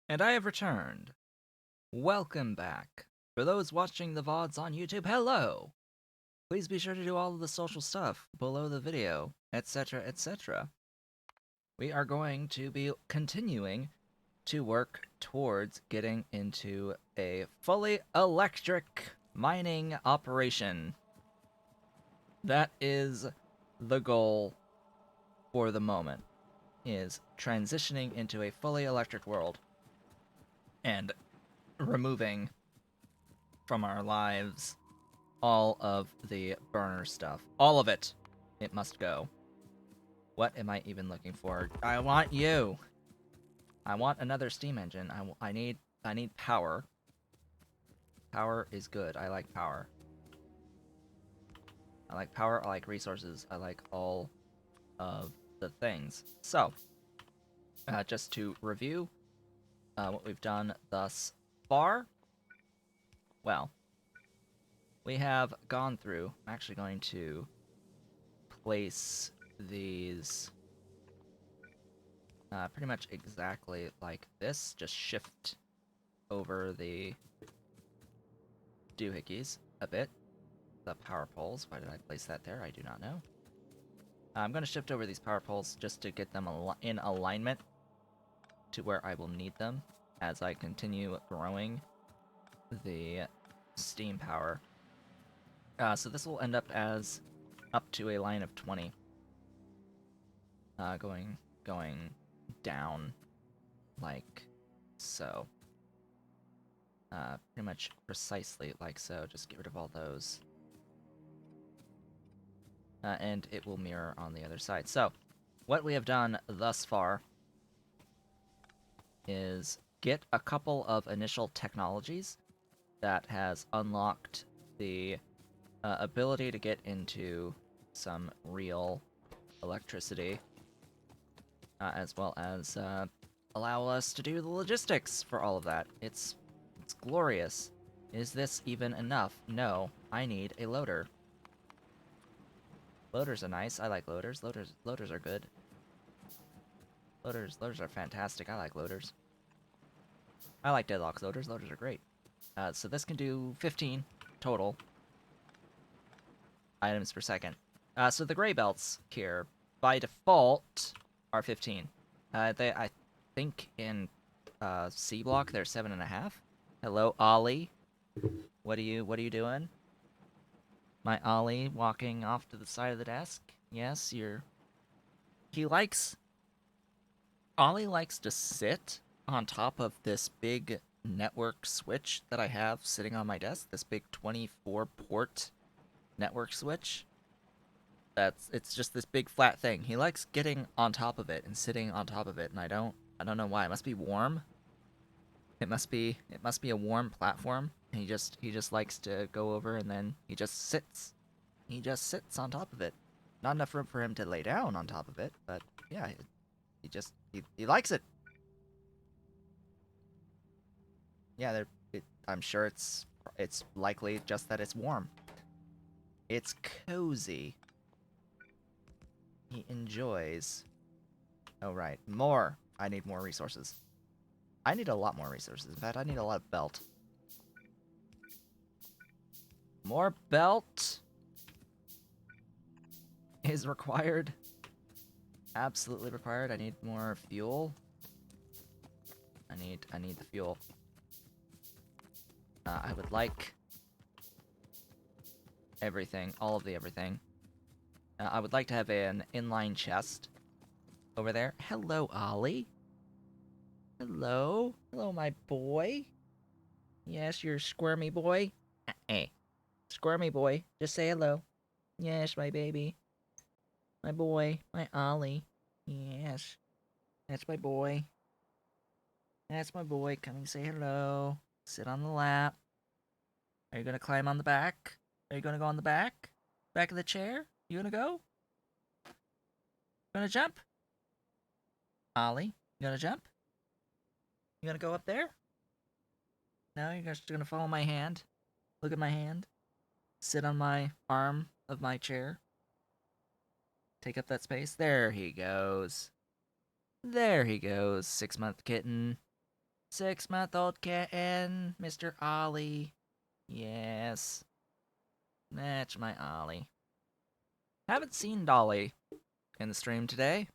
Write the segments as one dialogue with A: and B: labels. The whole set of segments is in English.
A: And I have returned. Welcome back. For those watching the VODs on YouTube, hello! Please be sure to do all of the social stuff below the video, etc., etc. We are going to be continuing to work towards getting into a fully electric mining operation. That is the goal for the moment, is transitioning into a fully electric world and removing from our lives all of the burner stuff. All of it. It must go. What am I even looking for? I want you. I want another steam engine. I need power. Power is good. I like power. I like power. I like resources. I like all of the things. So, just to review what we've done thus far. Well, we have gone through. I'm actually going to place these pretty much exactly like this. Just shift over the doohickeys a bit. The power poles. Why did I place that there? I do not know. I'm going to shift over these power poles just to get them in alignment to where I will need them as I continue growing the steam power. So this will end up as up to a line of 20. Going down like so. Pretty much precisely like so. Just get rid of all those. And it will mirror on the other side. So, what we have done thus far is get a couple of initial technologies that has unlocked the ability to get into some real electricity, as well as allow us to do the logistics for all of that. It's glorious. Is this even enough? No, I need a loader. Loaders are nice. I like loaders. Loaders are good. Loaders are fantastic. I like loaders. I like deadlock loaders. Loaders are great. So this can do 15 total items per second. So the gray belts here, by default, are 15. I think in C block they're 7.5. Hello, Ollie. What are you doing? My Ollie walking off to the side of the desk. Yes, he likes. Ollie likes to sit on top of this big network switch that I have sitting on my desk. This big 24 port network switch. It's just this big flat thing. He likes getting on top of it and sitting on top of it, and I don't know why. It must be warm. It must be a warm platform. And he just likes to go over and then he just sits. He just sits on top of it. Not enough room for him to lay down on top of it, but yeah, he likes it. Yeah, I'm sure it's likely just that it's warm. It's cozy. He enjoys. Oh, right. More. I need more resources. I need a lot more resources. In fact, I need a lot of belt. More belt is required. Absolutely required. I need more fuel. I need the fuel. I would like everything. All of the everything. I would like to have an inline chest over there. Hello, Ollie. Hello. Hello, my boy. Yes, you're squirmy boy. Hey, squirmy boy. Just say hello. Yes, my baby. My boy. My Ollie. Yes. That's my boy. That's my boy. Come and say hello. Sit on the lap. Are you gonna climb on the back? Are you gonna go on the back? Back of the chair? You gonna go? Gonna jump? Ollie, you gonna jump? You gonna go up there? No, you're just gonna follow my hand. Look at my hand. Sit on my arm of my chair. Take up that space. There he goes. There he goes, 6-month kitten. 6-month-old kitten, Mr. Ollie. Yes. That's my Ollie. Haven't seen Dolly in the stream today.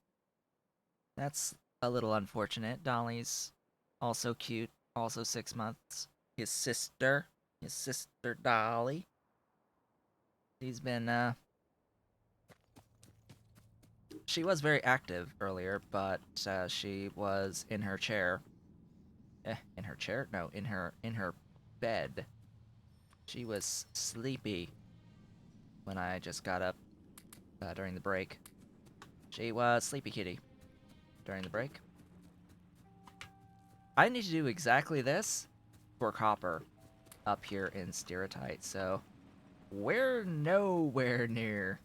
A: That's a little unfortunate. Dolly's also cute, also 6 months. His sister Dolly. She's been, she was very active earlier, but she was in her chair. In her chair? No, in her bed. She was sleepy when I just got up during the break. She was sleepy kitty during the break. I need to do exactly this for copper up here in Stereotype, so we're nowhere near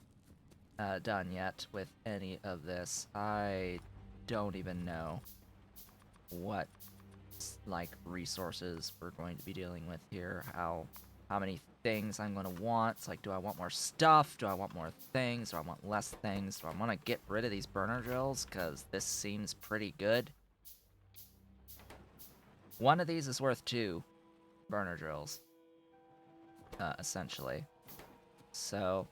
A: done yet with any of this. I don't even know what like resources we're going to be dealing with here, how many things I'm going to want. It's like, do I want more stuff? Do I want more things? Do I want less things? Do I want to get rid of these burner drills? Because this seems pretty good. One of these is worth 2 burner drills, essentially. So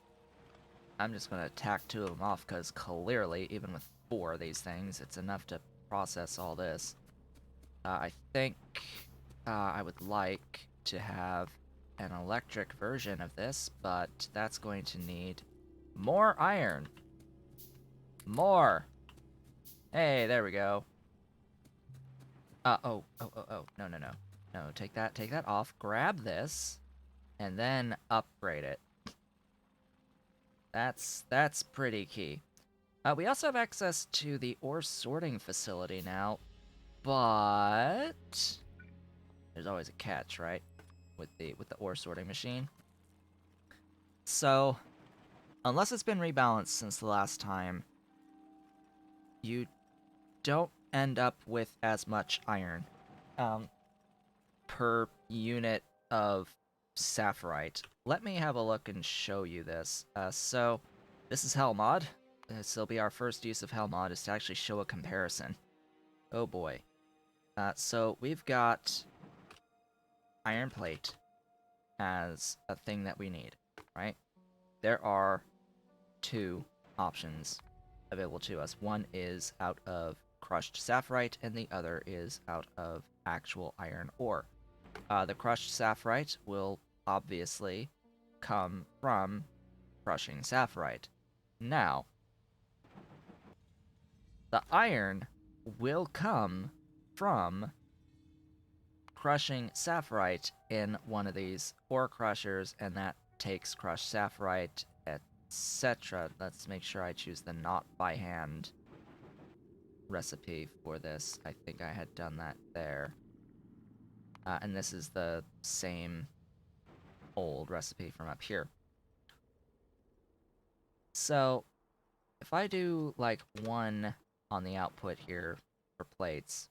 A: I'm just going to tack 2 of them off, because clearly, even with 4 of these things, it's enough to process all this. I think I would like to have an electric version of this, but that's going to need more iron. More! Hey, there we go. Oh. No. No, take that off. Grab this, and then upgrade it. That's pretty key. We also have access to the ore sorting facility now, but there's always a catch, right? With the ore sorting machine. So, unless it's been rebalanced since the last time, you don't end up with as much iron per unit of sapphirite. Let me have a look and show you this. So, this is Hell Mod. This will be our first use of Hell Mod, is to actually show a comparison. Oh boy. So, we've got iron plate as a thing that we need, right? There are 2 options available to us. One is out of crushed sapphirite, and the other is out of actual iron ore. The crushed sapphirite will obviously come from crushing sapphirite. Now, the iron will come from crushing sapphirite in one of these ore crushers, and that takes crushed sapphirite, etc. Let's make sure I choose the not by hand recipe for this. I think I had done that there. And this is the same old recipe from up here. So, if I do, like, 1 on the output here for plates,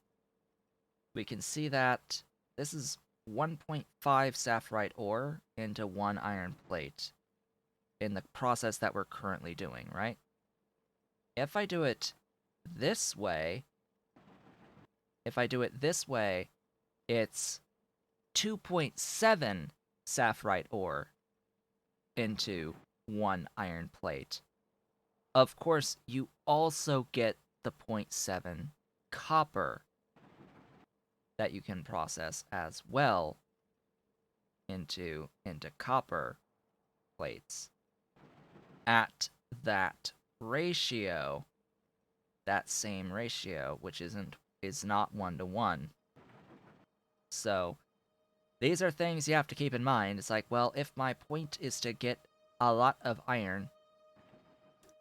A: we can see that this is 1.5 sapphirite ore into 1 iron plate in the process that we're currently doing, right? If I do it this way, it's 2.7 sapphirite ore into 1 iron plate. Of course, you also get the 0.7 copper that you can process as well into copper plates. At that ratio, that same ratio, which is not 1-to-1. So, these are things you have to keep in mind. It's like, well, if my point is to get a lot of iron,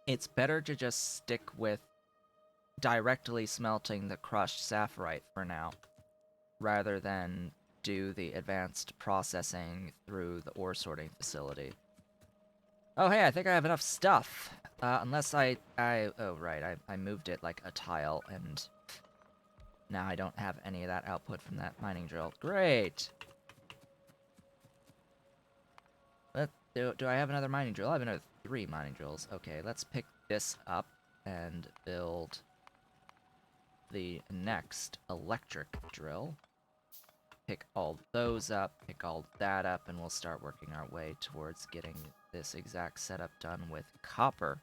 A: it's better to just stick with directly smelting the crushed sapphirite for now, rather than do the advanced processing through the ore sorting facility. Oh, hey, I think I have enough stuff. Unless oh, right, I moved it like a tile, and now I don't have any of that output from that mining drill. Great! Do I have another mining drill? I have another 3 mining drills. Okay, let's pick this up and build the next electric drill. pick all those up, pick all that up, and we'll start working our way towards getting this exact setup done with copper.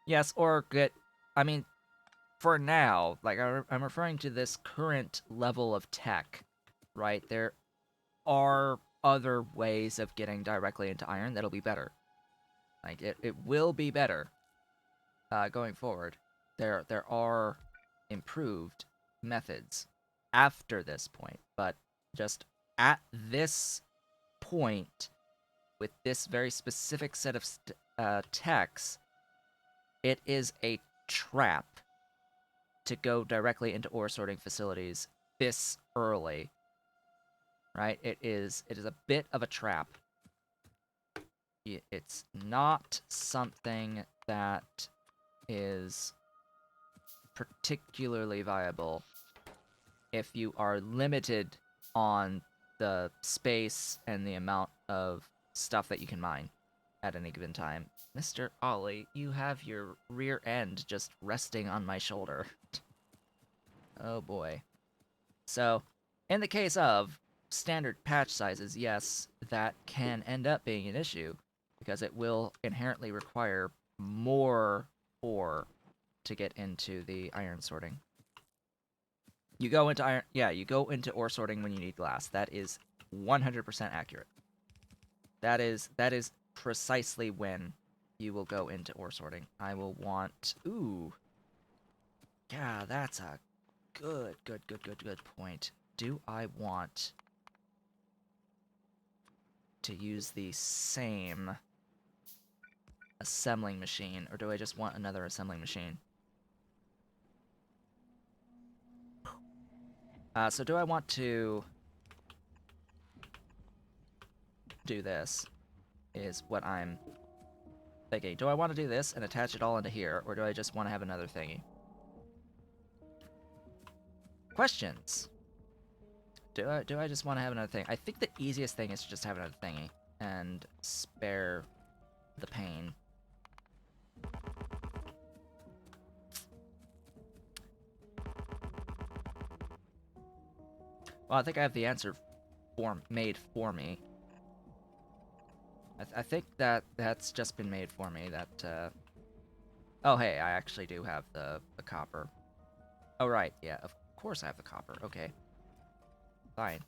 A: Yes, or get... I mean, for now, like, I'm referring to this current level of tech, right? There are other ways of getting directly into iron that'll be better. Like, it will be better going forward. There are improved methods after this point, but just at this point, with this very specific set of techs, it is a trap to go directly into ore sorting facilities this early. Right? It is a bit of a trap. It's not something that is particularly viable if you are limited on the space and the amount of stuff that you can mine at any given time. Mr. Ollie, you have your rear end just resting on my shoulder. Oh boy. So, in the case of standard patch sizes, yes, that can end up being an issue, because it will inherently require more ore to get into the iron sorting. You go into you go into ore sorting when you need glass. That is 100% accurate. That is precisely when you will go into ore sorting. I will want... Ooh. Yeah, that's a good point. Do I want to use the same assembling machine, or do I just want another assembling machine? So do I want to do this, is what I'm thinking. Do I want to do this and attach it all into here, or do I just want to have another thingy? Questions. Do I just want to have another thing? I think the easiest thing is to just have another thingy and spare the pain. Well, I think I have the answer made for me. I think that's just been made for me. That oh hey, I actually do have the copper. Oh right, yeah, of course I have the copper. Okay, fine.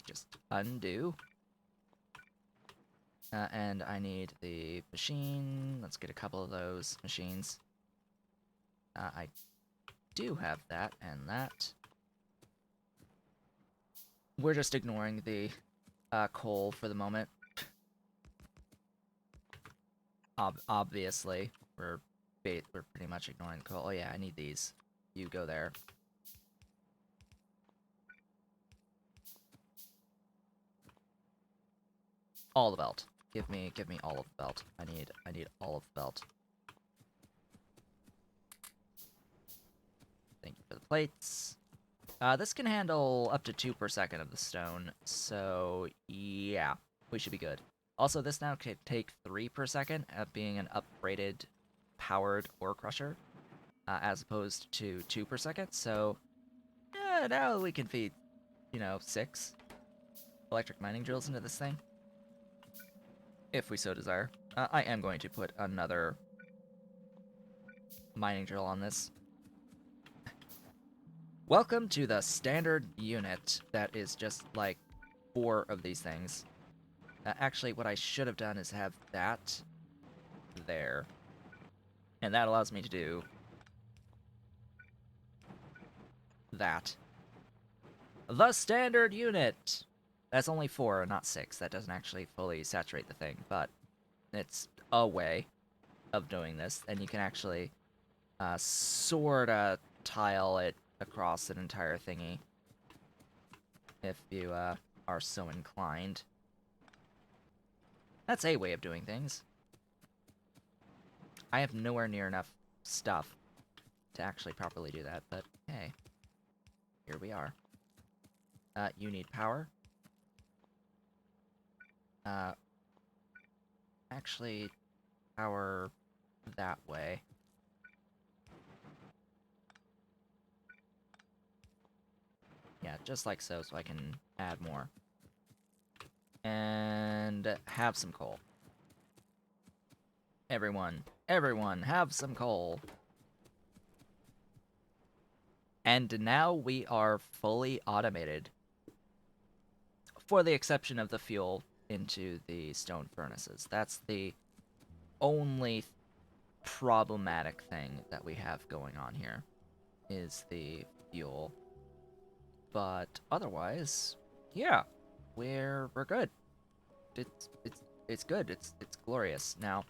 A: Just undo. And I need the machine. Let's get a couple of those machines. I do have that and that. We're just ignoring the coal for the moment. Obviously, we're pretty much ignoring the coal. Oh yeah, I need these. You go there. All the belt. Give me all of the belt. I need all of the belt. Thank you for the plates. This can handle up to 2 per second of the stone, so yeah, we should be good. Also, this now can take 3 per second, being an upgraded powered ore crusher, as opposed to 2 per second, so yeah, now we can feed, 6 electric mining drills into this thing, if we so desire. I am going to put another mining drill on this. Welcome to the standard unit that is just like 4 of these things. Actually, what I should have done is have that there. And that allows me to do that. The standard unit! That's only 4, not 6. That doesn't actually fully saturate the thing, but it's a way of doing this. And you can actually sorta tile it across an entire thingy if you are so inclined. That's a way of doing things. I have nowhere near enough stuff to actually properly do that, but hey, here we are. You need power. Actually, power that way. Yeah, just like so, so I can add more. And have some coal. Everyone, have some coal. And now we are fully automated. For the exception of the fuel into the stone furnaces. That's the only problematic thing that we have going on here, is the fuel. But otherwise, yeah, we're good. It's good. It's glorious. Now,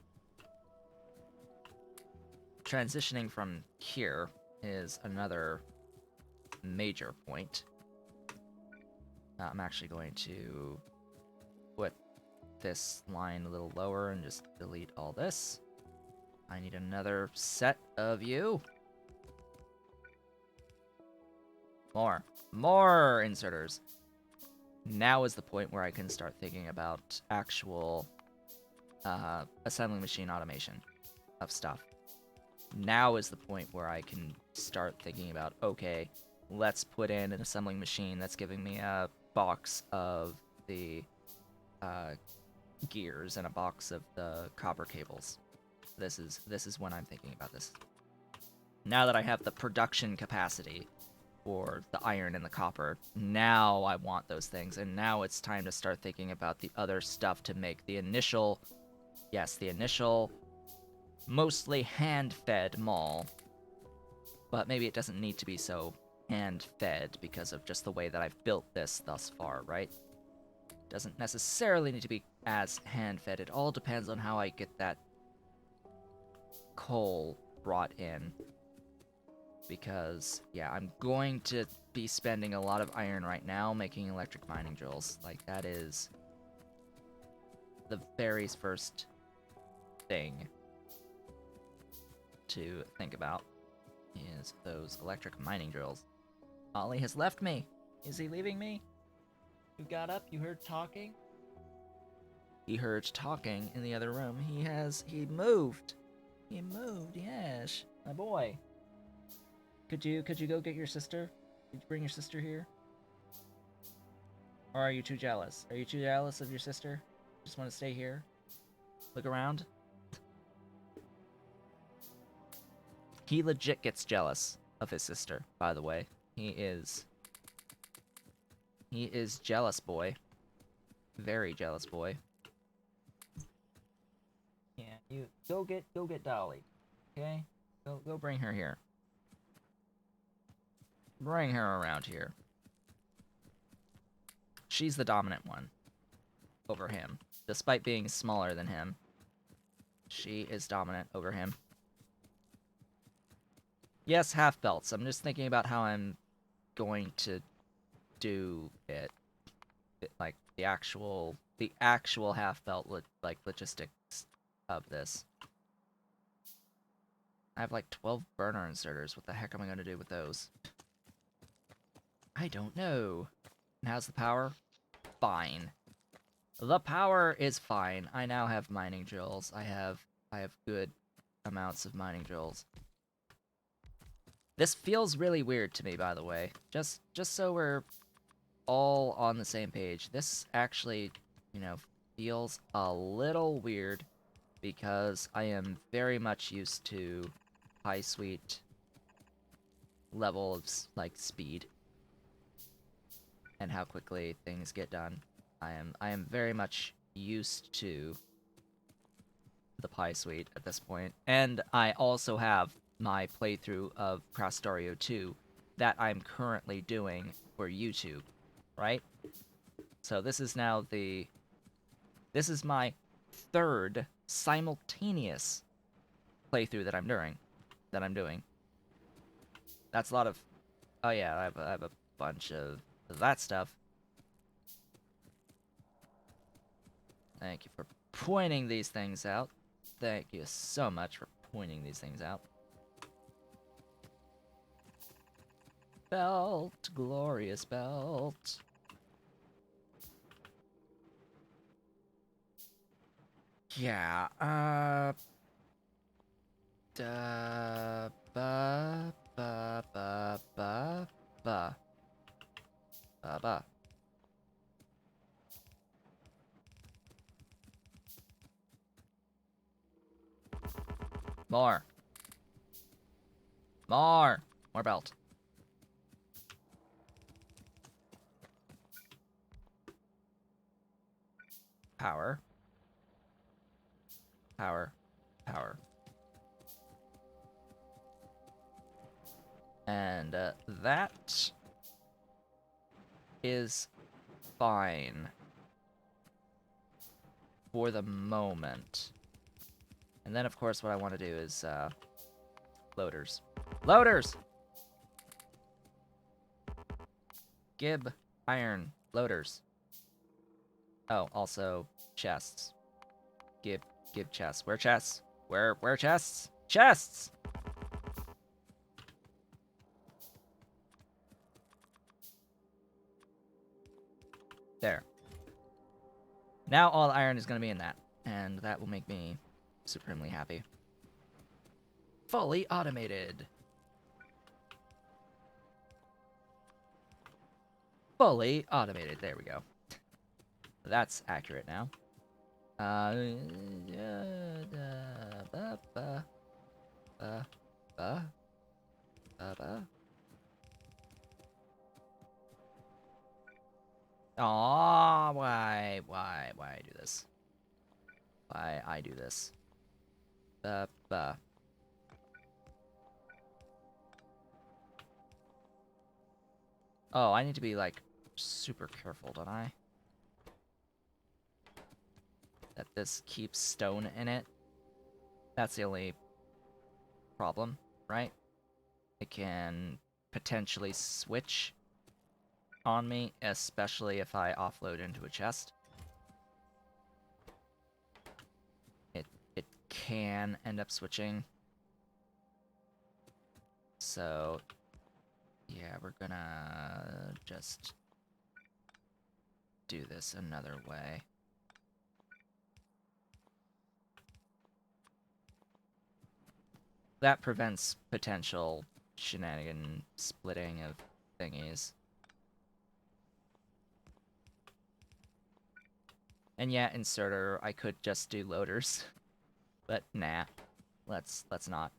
A: transitioning from here is another major point. I'm actually going to put this line a little lower and just delete all this. I need another set of you. More inserters. Now is the point where I can start thinking about actual assembly machine automation of stuff. Now is the point where I can start thinking about, okay, let's put in an assembling machine that's giving me a box of the gears and a box of the copper cables. This is when I'm thinking about this. Now that I have the production capacity for the iron and the copper, now I want those things, and now it's time to start thinking about the other stuff to make the initial, yes, the initial, mostly hand-fed mall. But maybe it doesn't need to be so hand-fed because of just the way that I've built this thus far, right? Doesn't necessarily need to be as hand-fed. It all depends on how I get that coal brought in. Because, yeah, I'm going to be spending a lot of iron right now making electric mining drills. Like, that is the very first thing to think about, is those electric mining drills. Ollie has left me. Is he leaving me? You got up, you heard talking? He heard talking in the other room. He moved. He moved, yes. My boy. Could you go get your sister? Could you bring your sister here? Or are you too jealous? Are you too jealous of your sister? Just want to stay here? Look around? He legit gets jealous of his sister, by the way. He is jealous boy. Very jealous boy. Yeah, you go get Dolly. Okay? Go bring her here. Bring her around here. She's the dominant one over him. Despite being smaller than him, she is dominant over him. Yes, half belts. I'm just thinking about how I'm going to do it. Like the actual half belt like logistics of this. I have like 12 burner inserters. What the heck am I going to do with those? I don't know. And how's the power? Fine. The power is fine. I now have mining drills. I have good amounts of mining drills. This feels really weird to me, by the way. Just so we're all on the same page. This actually, you know, feels a little weird because I am very much used to high sweet level of like speed and how quickly things get done. I am very much used to the pie suite at this point, and I also have my playthrough of Factorio 2 that I'm currently doing for YouTube, right? So this is my third simultaneous playthrough that I'm doing. That's a lot of, oh yeah, I have a bunch of that stuff. Thank you for pointing these things out. Thank you so much for pointing these things out. Belt, glorious belt. Yeah, ba, ba, ba, ba, ba. Ba-ba. More. More. More belt. Power. Power. Power. And that is fine for the moment. And then, of course, what I want to do is loaders. Loaders! Gib, iron, loaders. Oh, also chests. Give chests. Where chests? Where chests? Chests! There. Now all the iron is going to be in that, and that will make me supremely happy. Fully automated. Fully automated. There we go. That's accurate now. Aw, why I do this? Why I do this? Oh, I need to be, like, super careful, don't I? That this keeps stone in it. That's the only problem, right? It can potentially switch on me, especially if I offload into a chest. It can end up switching. So, yeah, we're gonna just do this another way. That prevents potential shenanigan splitting of thingies. And yeah, inserter, I could just do loaders. But nah. Let's not.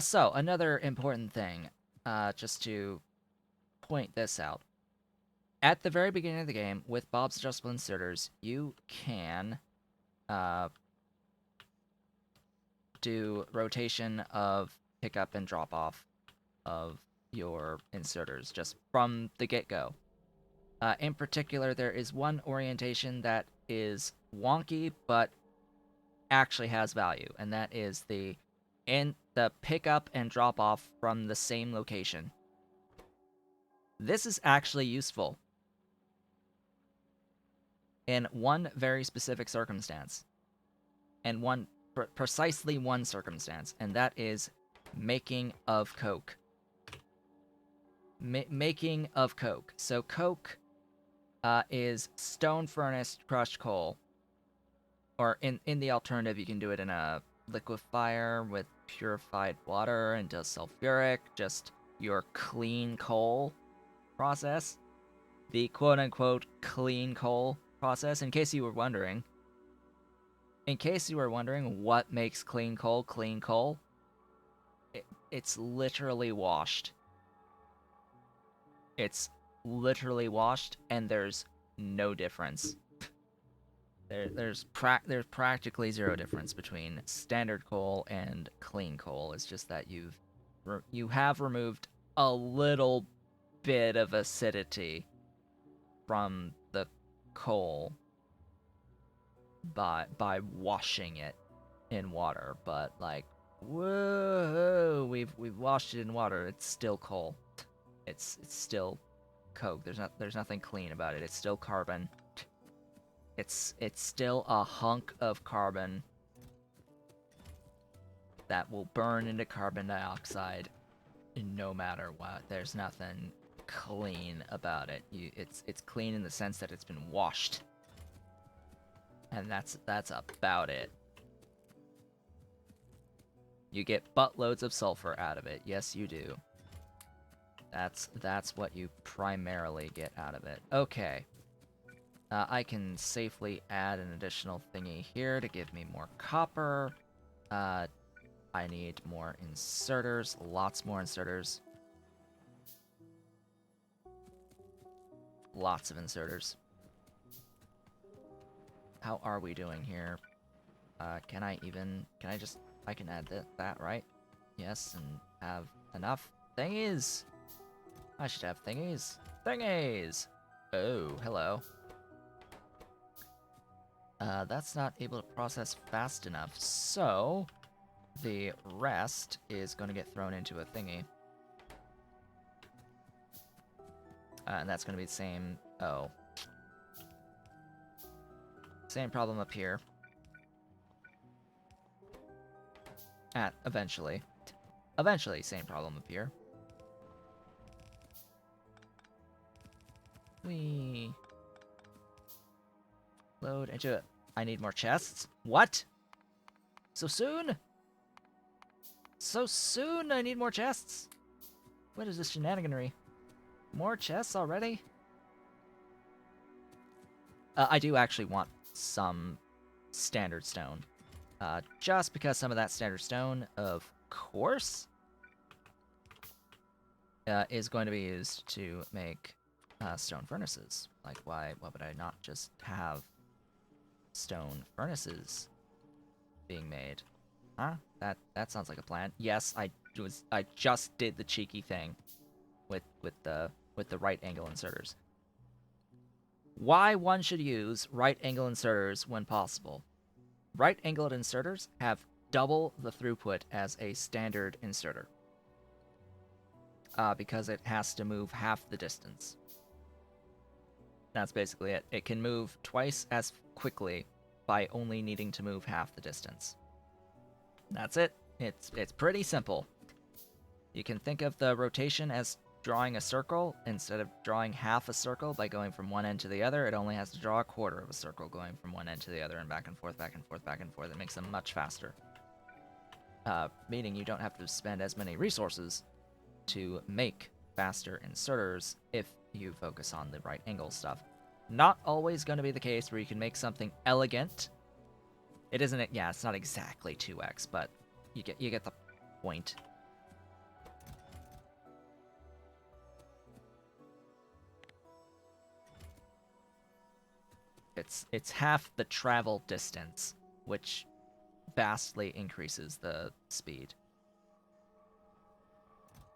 A: So another important thing, just to point this out. At the very beginning of the game, with Bob's adjustable inserters, you can do rotation of pickup and drop off of your inserters just from the get-go. In particular, there is one orientation that is wonky, but actually has value, and that is the pickup and drop off from the same location. This is actually useful in one very specific circumstance, and precisely one circumstance, and that is making of coke. Making of coke. So coke is stone furnace crushed coal, or in the alternative, you can do it in a liquefier with purified water until sulfuric, just your clean coal process. The quote-unquote clean coal process, in case you were wondering. In case you were wondering what makes clean coal, it's literally washed. It's literally washed, and there's no difference. There's practically zero difference between standard coal and clean coal. It's just that you have removed a little bit of acidity from the coal by washing it in water, but like, whoa, we've washed it in water. It's still coal. It's still coke. There's nothing clean about it. It's still carbon. It's still a hunk of carbon that will burn into carbon dioxide no matter what. There's nothing clean about it. It's clean in the sense that it's been washed. And that's about it. You get buttloads of sulfur out of it. Yes, you do. That's what you primarily get out of it. Okay. I can safely add an additional thingy here to give me more copper. I need more inserters, lots more inserters. Lots of inserters. How are we doing here? Can I can add that, right? Yes, and have enough thingies. I should have thingies. Thingies! Oh, hello. That's not able to process fast enough, so the rest is going to get thrown into a thingy. And that's going to be the same... Oh. Same problem up here. Eventually. Eventually, same problem up here. We load into it. I need more chests. What? So soon? So soon I need more chests? What is this shenaniganry? More chests already? I do actually want some standard stone. Just because some of that standard stone, of course, is going to be used to make stone furnaces. Like, why would I not just have stone furnaces being made? Huh? That sounds like a plan. Yes, I just did the cheeky thing with the right angle inserters. Why one should use right angle inserters when possible. Right angled inserters have double the throughput as a standard inserter. Because it has to move half the distance. That's basically it. It can move twice as quickly by only needing to move half the distance. That's it. It's pretty simple. You can think of the rotation as drawing a circle. Instead of drawing half a circle by going from one end to the other, it only has to draw a quarter of a circle going from one end to the other and back and forth, back and forth, back and forth. It makes them much faster. Meaning you don't have to spend as many resources to make faster inserters if you focus on the right angle stuff. Not always going to be the case where you can make something elegant. It isn't it? Yeah, it's not exactly 2x, but you get the point. It's half the travel distance, which vastly increases the speed.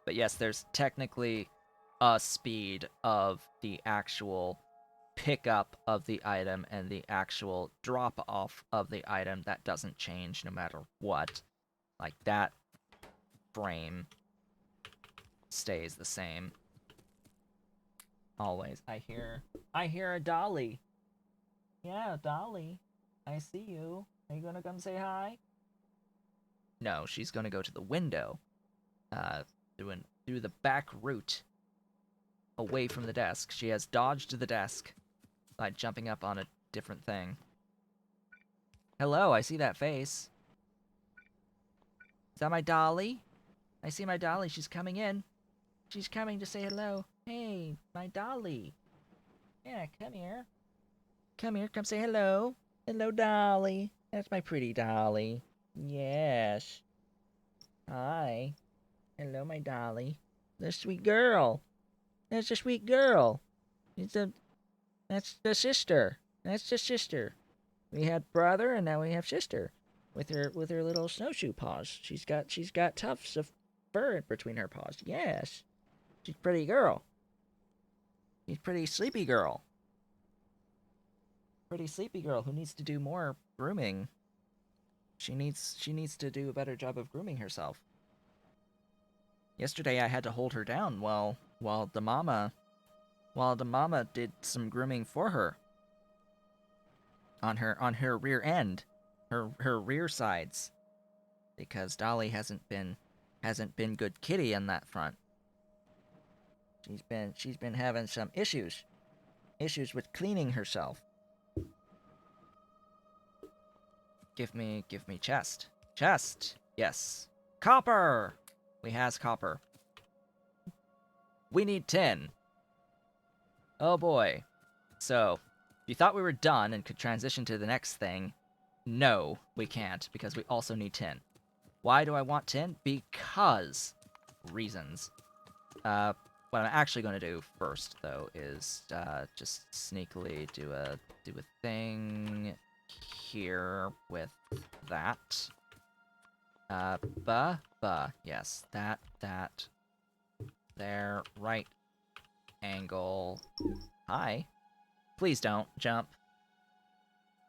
A: But yes, there's technically a speed of the actual pickup of the item and the actual drop off of the item that doesn't change no matter what. Like, that frame stays the same. Always. I hear a dolly. Yeah, Dolly. I see you. Are you gonna come say hi? No, she's gonna go to the window. Through the back route. Away from the desk. She has dodged the desk by jumping up on a different thing. Hello, I see that face. Is that my Dolly? I see my Dolly. She's coming in. She's coming to say hello. Hey, my Dolly. Yeah, come here. Come here, come say hello. Hello, Dolly. That's my pretty Dolly. Yes. Hi. Hello, my Dolly. The sweet girl. That's a sweet girl. That's the sister. That's the sister. We had brother and now we have sister. With her little snowshoe paws. She's got tufts of fur between her paws. Yes. She's a pretty girl. She's a pretty sleepy girl. Pretty sleepy girl who needs to do more grooming. She needs to do a better job of grooming herself. Yesterday I had to hold her down while the mama did some grooming for her. On her rear end, her rear sides, because Dolly hasn't been good kitty on that front. She's been having some issues with cleaning herself. Give me chest. Chest. Yes. Copper. We has copper. We need 10. Oh boy. So, if you thought we were done and could transition to the next thing, no, we can't, because we also need 10. Why do I want 10? Because reasons. What I'm actually going to do first, though, is just sneakily do a thing here with that. Yes, that, there, right angle. Hi. Please don't jump.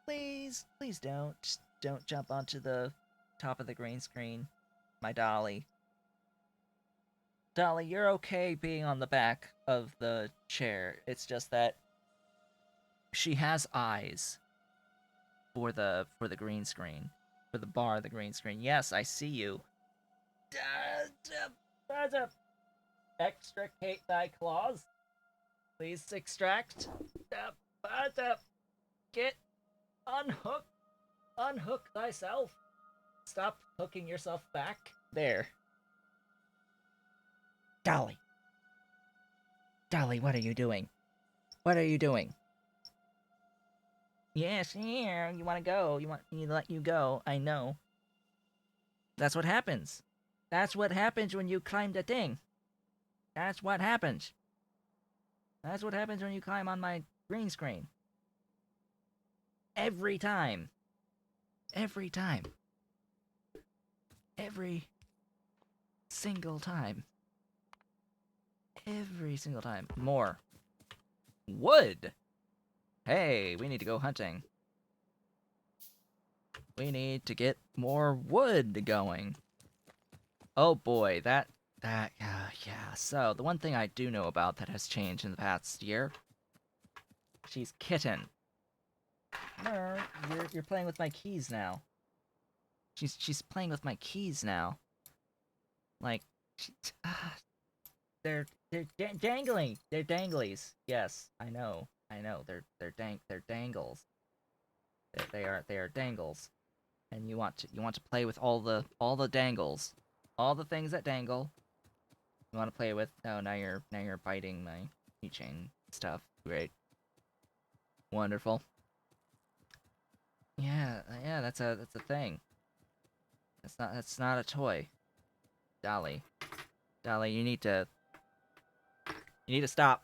A: Please don't. Just don't jump onto the top of the green screen. My dolly. Dolly, you're okay being on the back of the chair. It's just that she has eyes for the green screen. For the bar of the green screen. Yes, I see you. Extricate thy claws. Please extract. Get unhook. Unhook thyself. Stop hooking yourself back. There. Dolly. Dolly, what are you doing? What are you doing? Yes, here. You want to go. You want me to let you go. I know. That's what happens. That's what happens when you climb the thing. That's what happens. That's what happens when you climb on my green screen. Every time. Every time. Every single time. Every single time. More. Wood! Hey, we need to go hunting. We need to get more wood going. Oh boy, yeah. So, the one thing I do know about that has changed in the past year, she's kitten. You're playing with my keys now. She's playing with my keys now. Like, they're dangling. They're danglies. Yes, I know. They're dangles. They are dangles. And you want to play with all the dangles, all the things that dangle. You want to play with? Oh, now you're biting my keychain stuff. Great, wonderful. Yeah, that's a thing. That's not a toy. Dolly, you need to stop.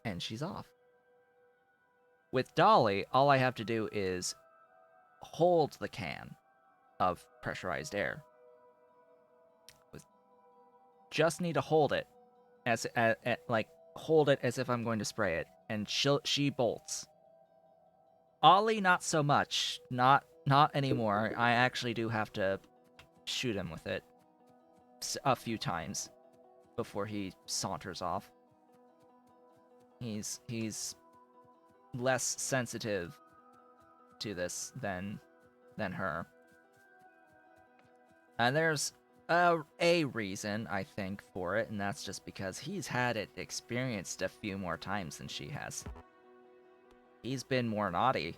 A: And she's off. With Dolly, all I have to do is hold the can of pressurized air. Just need to hold it like hold it as if I'm going to spray it, and she bolts. Ollie, not so much. Not anymore. I actually do have to shoot him with it a few times before he saunters off. He's less sensitive to this than her. And there's a reason, I think, for it, and that's just because he's had it experienced a few more times than she has. He's been more naughty,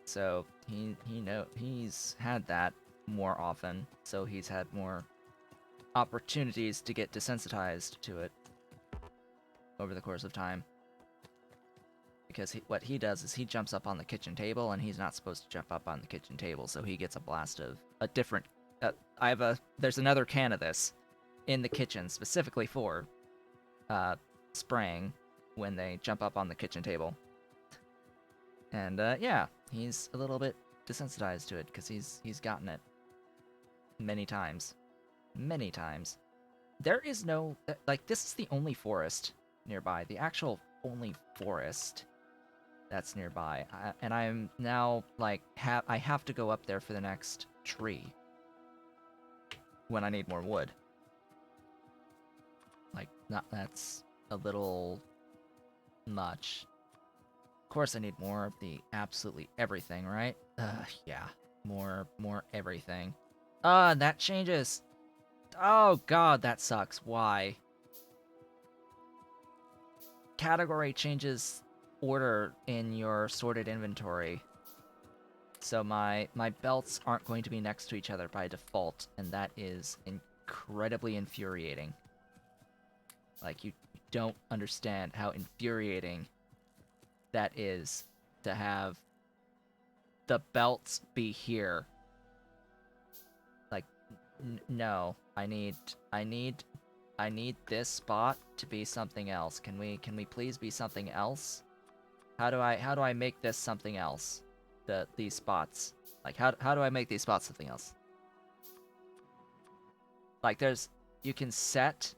A: so he's had that more often, so he's had more opportunities to get desensitized to it over the course of time. Because what he does is he jumps up on the kitchen table, and he's not supposed to jump up on the kitchen table, so he gets a blast of a different... there's another can of this in the kitchen specifically for spraying when they jump up on the kitchen table. And yeah, he's a little bit desensitized to it because he's gotten it many times. Many times. There is no... like, this is the only forest nearby. The actual only forest that's nearby. And I'm now, like, I have to go up there for the next tree when I need more wood. Like, that's a little much. Of course I need more of the absolutely everything, right? Yeah. More everything. And that changes. Oh god, that sucks. Why? Category changes order in your sorted inventory. So my belts aren't going to be next to each other by default, and that is incredibly infuriating. Like, you don't understand how infuriating that is to have the belts be here. Like, no, I need this spot to be something else. Can we please be something else? How do I make this something else? These spots. Like, how do I make these spots something else? Like, you can set.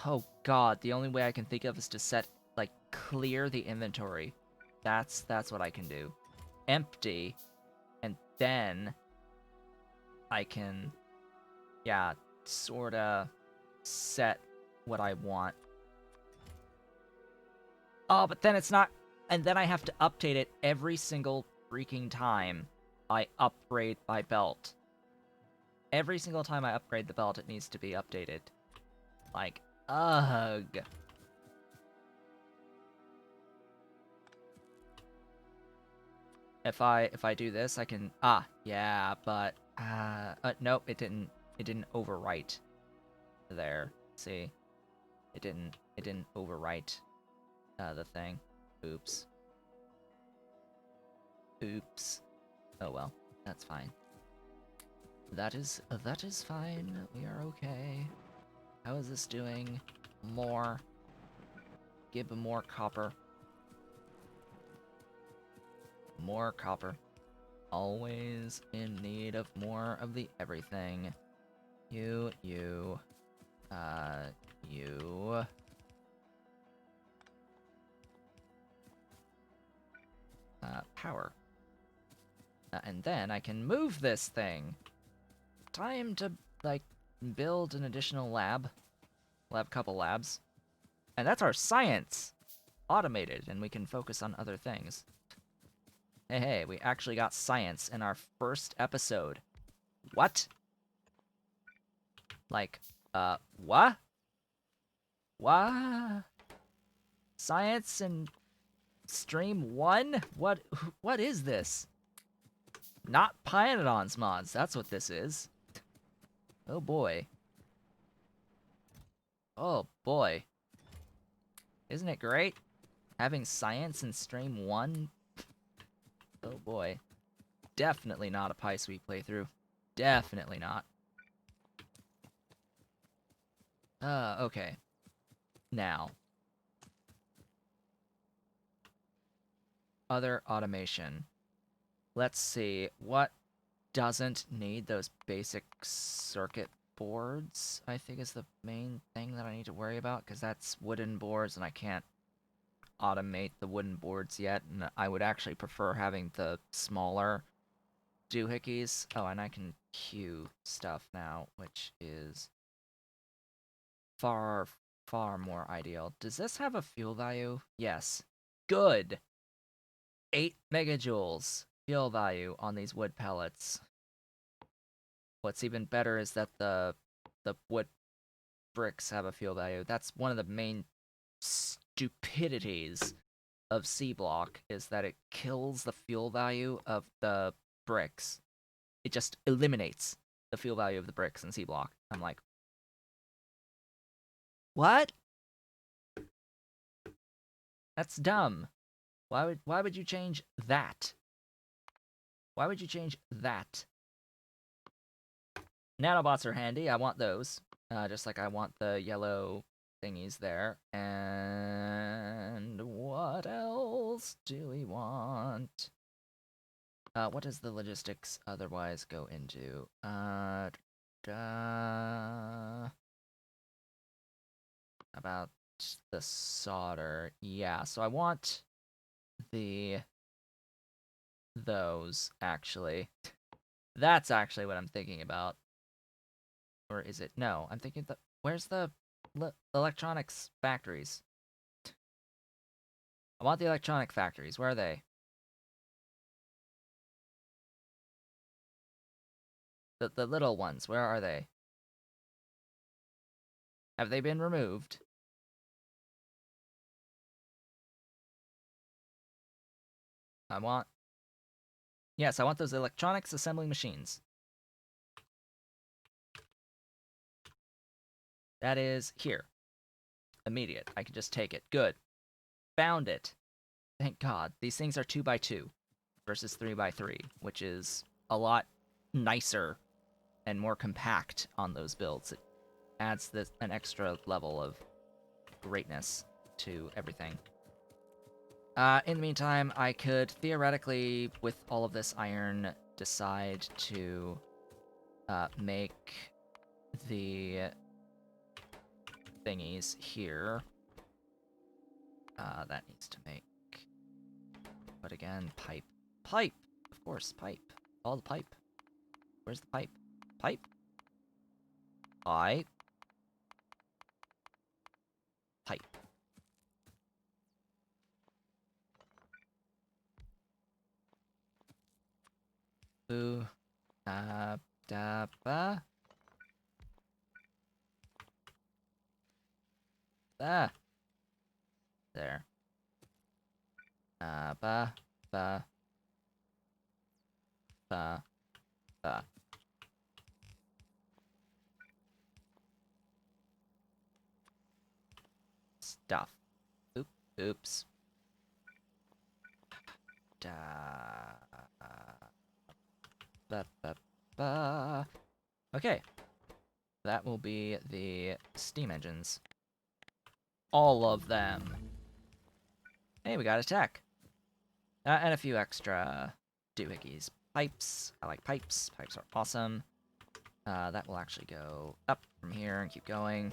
A: Oh god, the only way I can think of is to set, like, clear the inventory. That's what I can do. Empty, and then I can, yeah, sorta set what I want. Oh, but then it's not, and then I have to update it every single freaking time I upgrade my belt. Every single time I upgrade the belt, it needs to be updated. Like, ugh. If I do this, I can, yeah, but, nope, it didn't overwrite there. See? It didn't overwrite, the thing. Oops. Oops. Oh well, that's fine. That is fine. We are okay. How is this doing? More. Give more copper. More copper. Always in need of more of the everything. You. Power. And then I can move this thing. Time to, like, build an additional lab. We'll have a couple labs. And that's our science! Automated, and we can focus on other things. Hey, we actually got science in our first episode. What? Like, what? What? Science in stream 1? What is this? Not Pyanodon's mods, that's what this is. Oh boy. Oh boy. Isn't it great? Having science in stream 1? Oh boy. Definitely not a Pie Sweet playthrough. Definitely not. Okay. Now. Other automation. Let's see. What doesn't need those basic circuit boards, I think, is the main thing that I need to worry about, because that's wooden boards, and I can't automate the wooden boards yet, and I would actually prefer having the smaller doohickeys. Oh, and I can queue stuff now, which is far, far more ideal. Does this have a fuel value? Yes. Good! 8 megajoules fuel value on these wood pellets. What's even better is that the wood bricks have a fuel value. That's one of the main stupidities of C block, is that it kills the fuel value of the bricks. It just eliminates the fuel value of the bricks in C block. I'm like, what? That's dumb. Why would you change that? Why would you change that? Nanobots are handy. I want those. Just like I want the yellow thingies there. And what else do we want? What does the logistics otherwise go into? About the solder. Yeah, so I want those, actually. That's actually what I'm thinking about. Or is it? No, I'm thinking where's the electronics factories? I want the electronic factories. Where are they? The little ones. Where are they? Have they been removed? I want... Yes, I want those electronics assembly machines. That is here. Immediate. I can just take it. Good. Found it. Thank God. These things are 2x2 versus 3x3, which is a lot nicer and more compact on those builds. It adds an extra level of greatness to everything. In the meantime, I could theoretically, with all of this iron, decide to make the thingies here. That needs to make... But again, pipe. Pipe! Of course, pipe. All the pipe. Where's the pipe? Pipe? Pipe. Pipe. Boo. Da, ba. Ah. There. Ba. Ba. Ba. Ba. Stuff. Oops. Da. Ba, ba, ba. Okay. That will be the steam engines. All of them. Hey, we got a tech. And a few extra doohickeys. Pipes. I like pipes. Pipes are awesome. That will actually go up from here and keep going.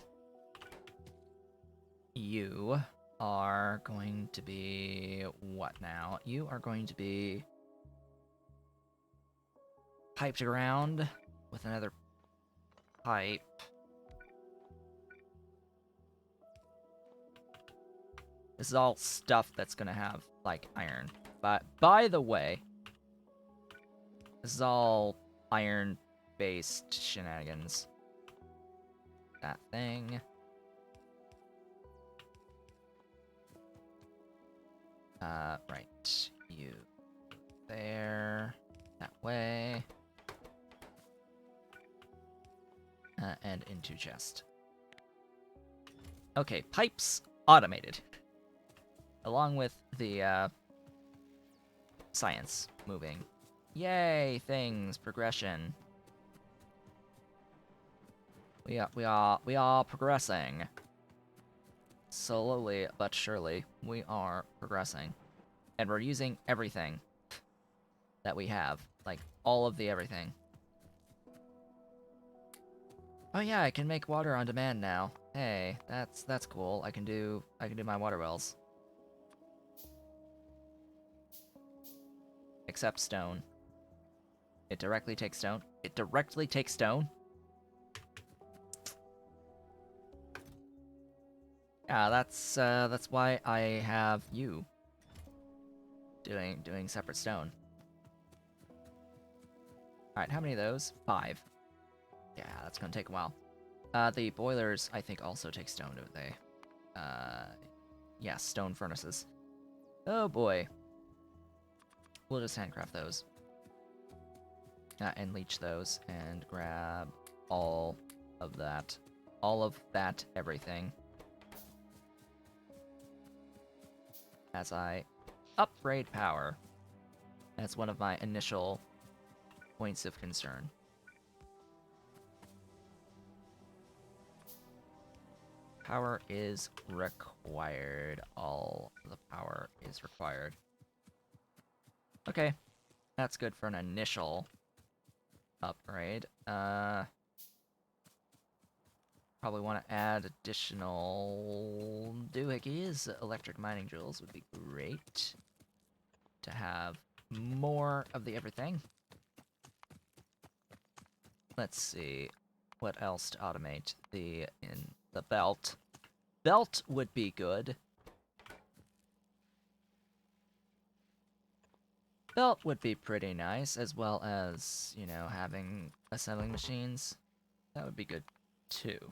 A: You are going to be... what now? You are going to be... piped around with another pipe. This is all stuff that's gonna have, like, iron. But, by the way, this is all iron-based shenanigans. That thing. Right. You there. That way. And into chest. Okay, pipes automated. Along with the, science moving. Yay, things, progression. We are progressing. Slowly but surely, we are progressing. And we're using everything that we have. Like, all of the everything. Oh yeah, I can make water on demand now. Hey, that's cool. I can do my water wells. Except stone. It directly takes stone. It directly takes stone? Yeah, that's why I have you doing separate stone. Alright, how many of those? 5. Yeah, that's gonna take a while. The boilers, I think, also take stone, don't they? Yeah, stone furnaces. Oh boy. We'll just handcraft those. And leach those, and grab all of that. All of that everything. As I upgrade power. That's one of my initial points of concern. Power is required. All the power is required. Okay. That's good for an initial upgrade. Probably want to add additional doohickeys. Electric mining drills would be great to have more of the everything. Let's see what else to automate. The belt. Belt would be good. Belt would be pretty nice, as well as, you know, having assembling machines. That would be good, too.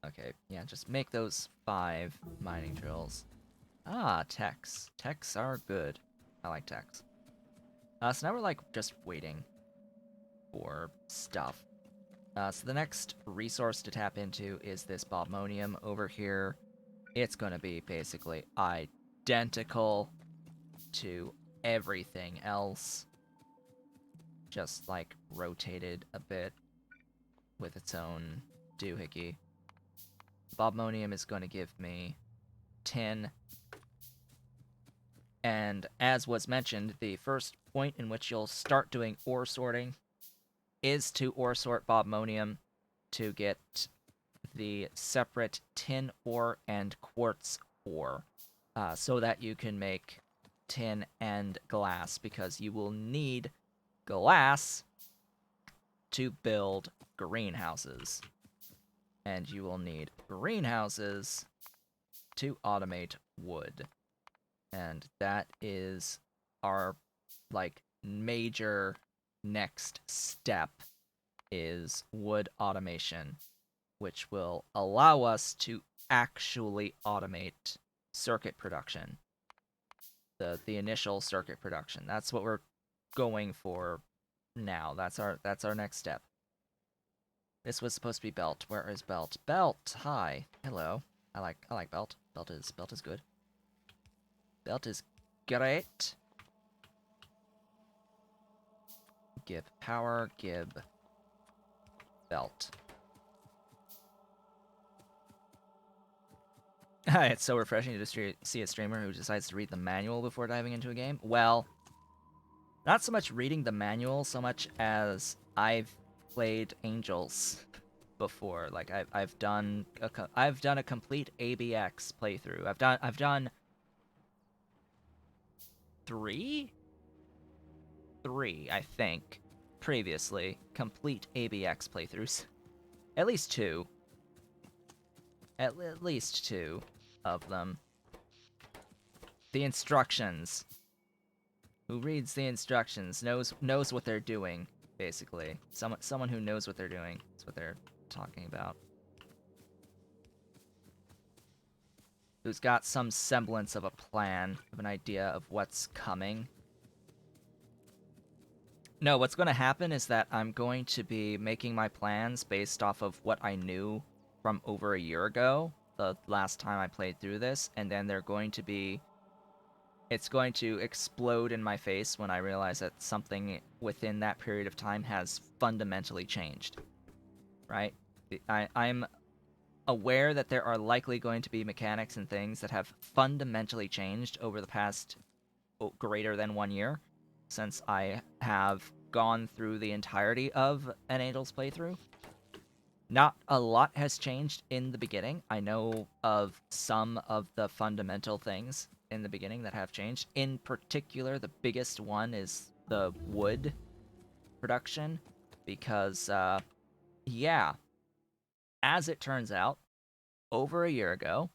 A: Okay, yeah, just make those 5 mining drills. Ah, techs. Techs are good. I like techs. So now we're like just waiting for stuff. So the next resource to tap into is this bobmonium over here. It's gonna be basically identical to everything else, just like rotated a bit with its own doohickey. Bobmonium is going to give me tin, and as was mentioned, the first point in which you'll start doing ore sorting is to ore sort bobmonium to get the separate tin ore and quartz ore, so that you can make tin and glass, because you will need glass to build greenhouses. And you will need greenhouses to automate wood. And that is our, like, major next step, is wood automation, which will allow us to actually automate circuit production. The initial circuit production. That's what we're going for now. That's our next step. This was supposed to be belt. Where is belt? Belt. Hi. Hello. I like belt. Belt is good. Belt is great. Give power. Give belt. It's so refreshing to see a streamer who decides to read the manual before diving into a game. Well, not so much reading the manual, so much as I've played Angels before. Like I've done a complete ABX playthrough. I've done three, I think, previously complete ABX playthroughs. At least two. At least two of them. The instructions. Who reads the instructions knows what they're doing, basically. Someone who knows what they're doing. That's what they're talking about. Who's got some semblance of a plan, of an idea of what's coming. No, what's going to happen is that I'm going to be making my plans based off of what I knew from over a year ago, the last time I played through this, and then it's going to explode in my face when I realize that something within that period of time has fundamentally changed, right? I'm aware that there are likely going to be mechanics and things that have fundamentally changed over the past greater than 1 year since I have gone through the entirety of an Angel's playthrough. Not a lot has changed in the beginning. I know of some of the fundamental things in the beginning that have changed. In particular, the biggest one is the wood production, because, yeah, as it turns out, over a year ago,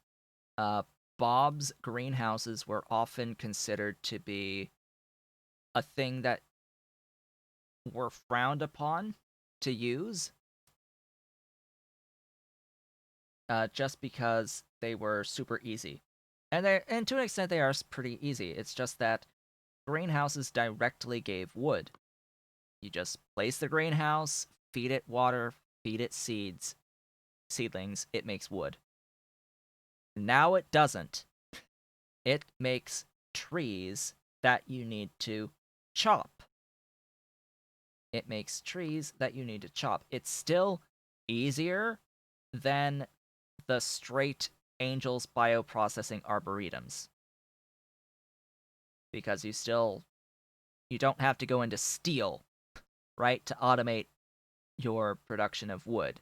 A: Bob's greenhouses were often considered to be a thing that were frowned upon to use, just because they were super easy. And to an extent they are pretty easy. It's just that greenhouses directly gave wood. You just place the greenhouse, feed it water, feed it seedlings, it makes wood. Now it doesn't. It makes trees that you need to chop. It makes trees that you need to chop. It's still easier than the straight Angel's bioprocessing arboretums, because you don't have to go into steel, right, to automate your production of wood.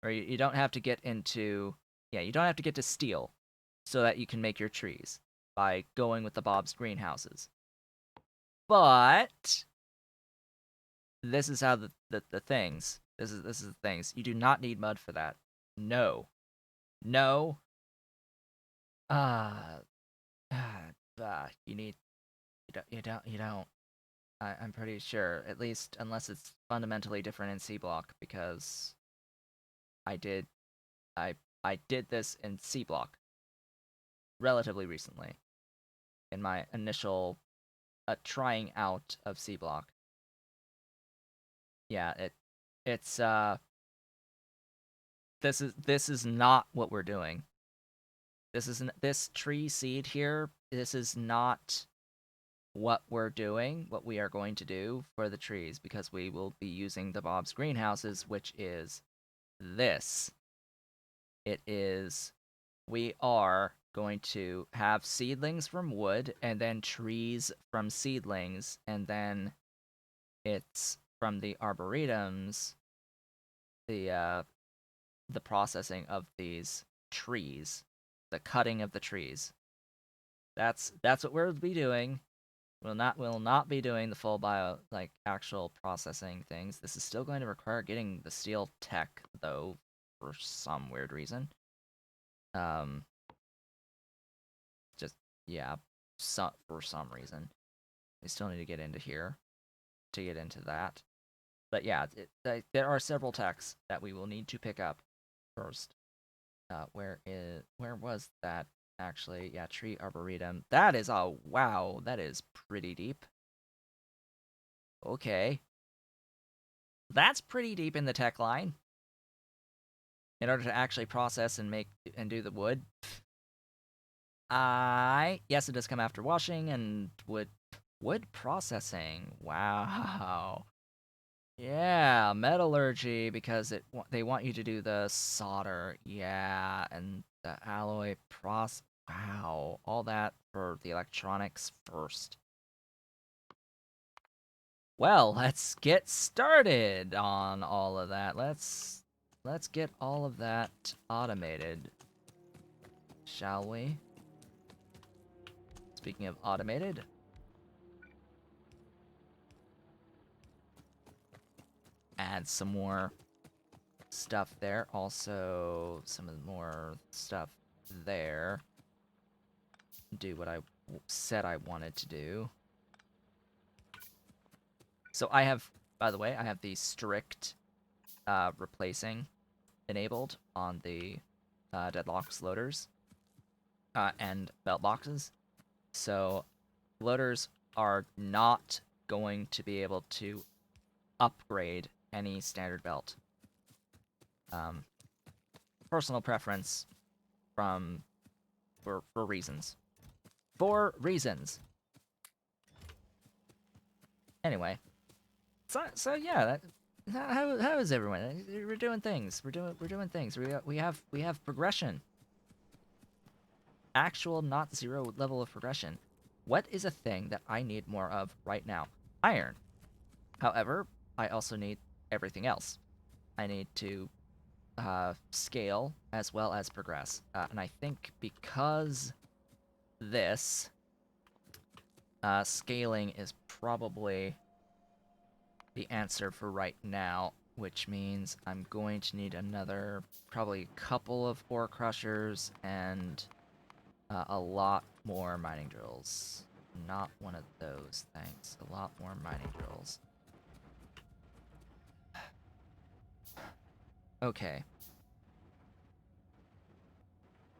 A: Or you don't have to get into, yeah, you don't have to get to steel so that you can make your trees by going with the Bob's greenhouses. But this is how the things, this is the things. You do not need mud for that. No. No. Uh, you don't. I'm pretty sure, at least unless it's fundamentally different in C block, because I did I I did this in C block relatively recently in my initial trying out of C block. Yeah, it's this is not what we're doing. This tree seed here. This is not what we're doing, what we are going to do for the trees, because we will be using the Bob's greenhouses, which is this. It is, we are going to have seedlings from wood, and then trees from seedlings, and then it's from the arboretums, the processing of these trees, the cutting of the trees. That's what we'll be doing. We'll not be doing the full bio, like, actual processing things. This is still going to require getting the steel tech, though, for some weird reason. Just, yeah, for some reason. We still need to get into here to get into that. But yeah, there are several techs that we will need to pick up first. Where was that actually? Yeah, tree arboretum. That is, oh wow, that is pretty deep. Okay. That's pretty deep in the tech line. In order to actually process and make and do the wood. Yes, it does come after washing and wood processing. Wow. Yeah, metallurgy, because they want you to do the solder. Yeah, and the alloy process. Wow, all that for the electronics first. Well, let's get started on all of that. Let's get all of that automated, shall we? Speaking of automated, add some more stuff there. Also, some more stuff there. Do what I said I wanted to do. So I have, by the way, I have the strict replacing enabled on the deadlocks loaders and belt boxes. So loaders are not going to be able to upgrade any standard belt. Personal preference from for reasons. For reasons. Anyway, so yeah, how is everyone? We're doing things. We're doing things. We have progression. Actual, not zero level of progression. What is a thing that I need more of right now? Iron. However, I also need everything else. I need to scale as well as progress. And I think because this scaling is probably the answer for right now, which means I'm going to need another probably couple of ore crushers and a lot more mining drills. Not one of those, thanks. A lot more mining drills. Okay.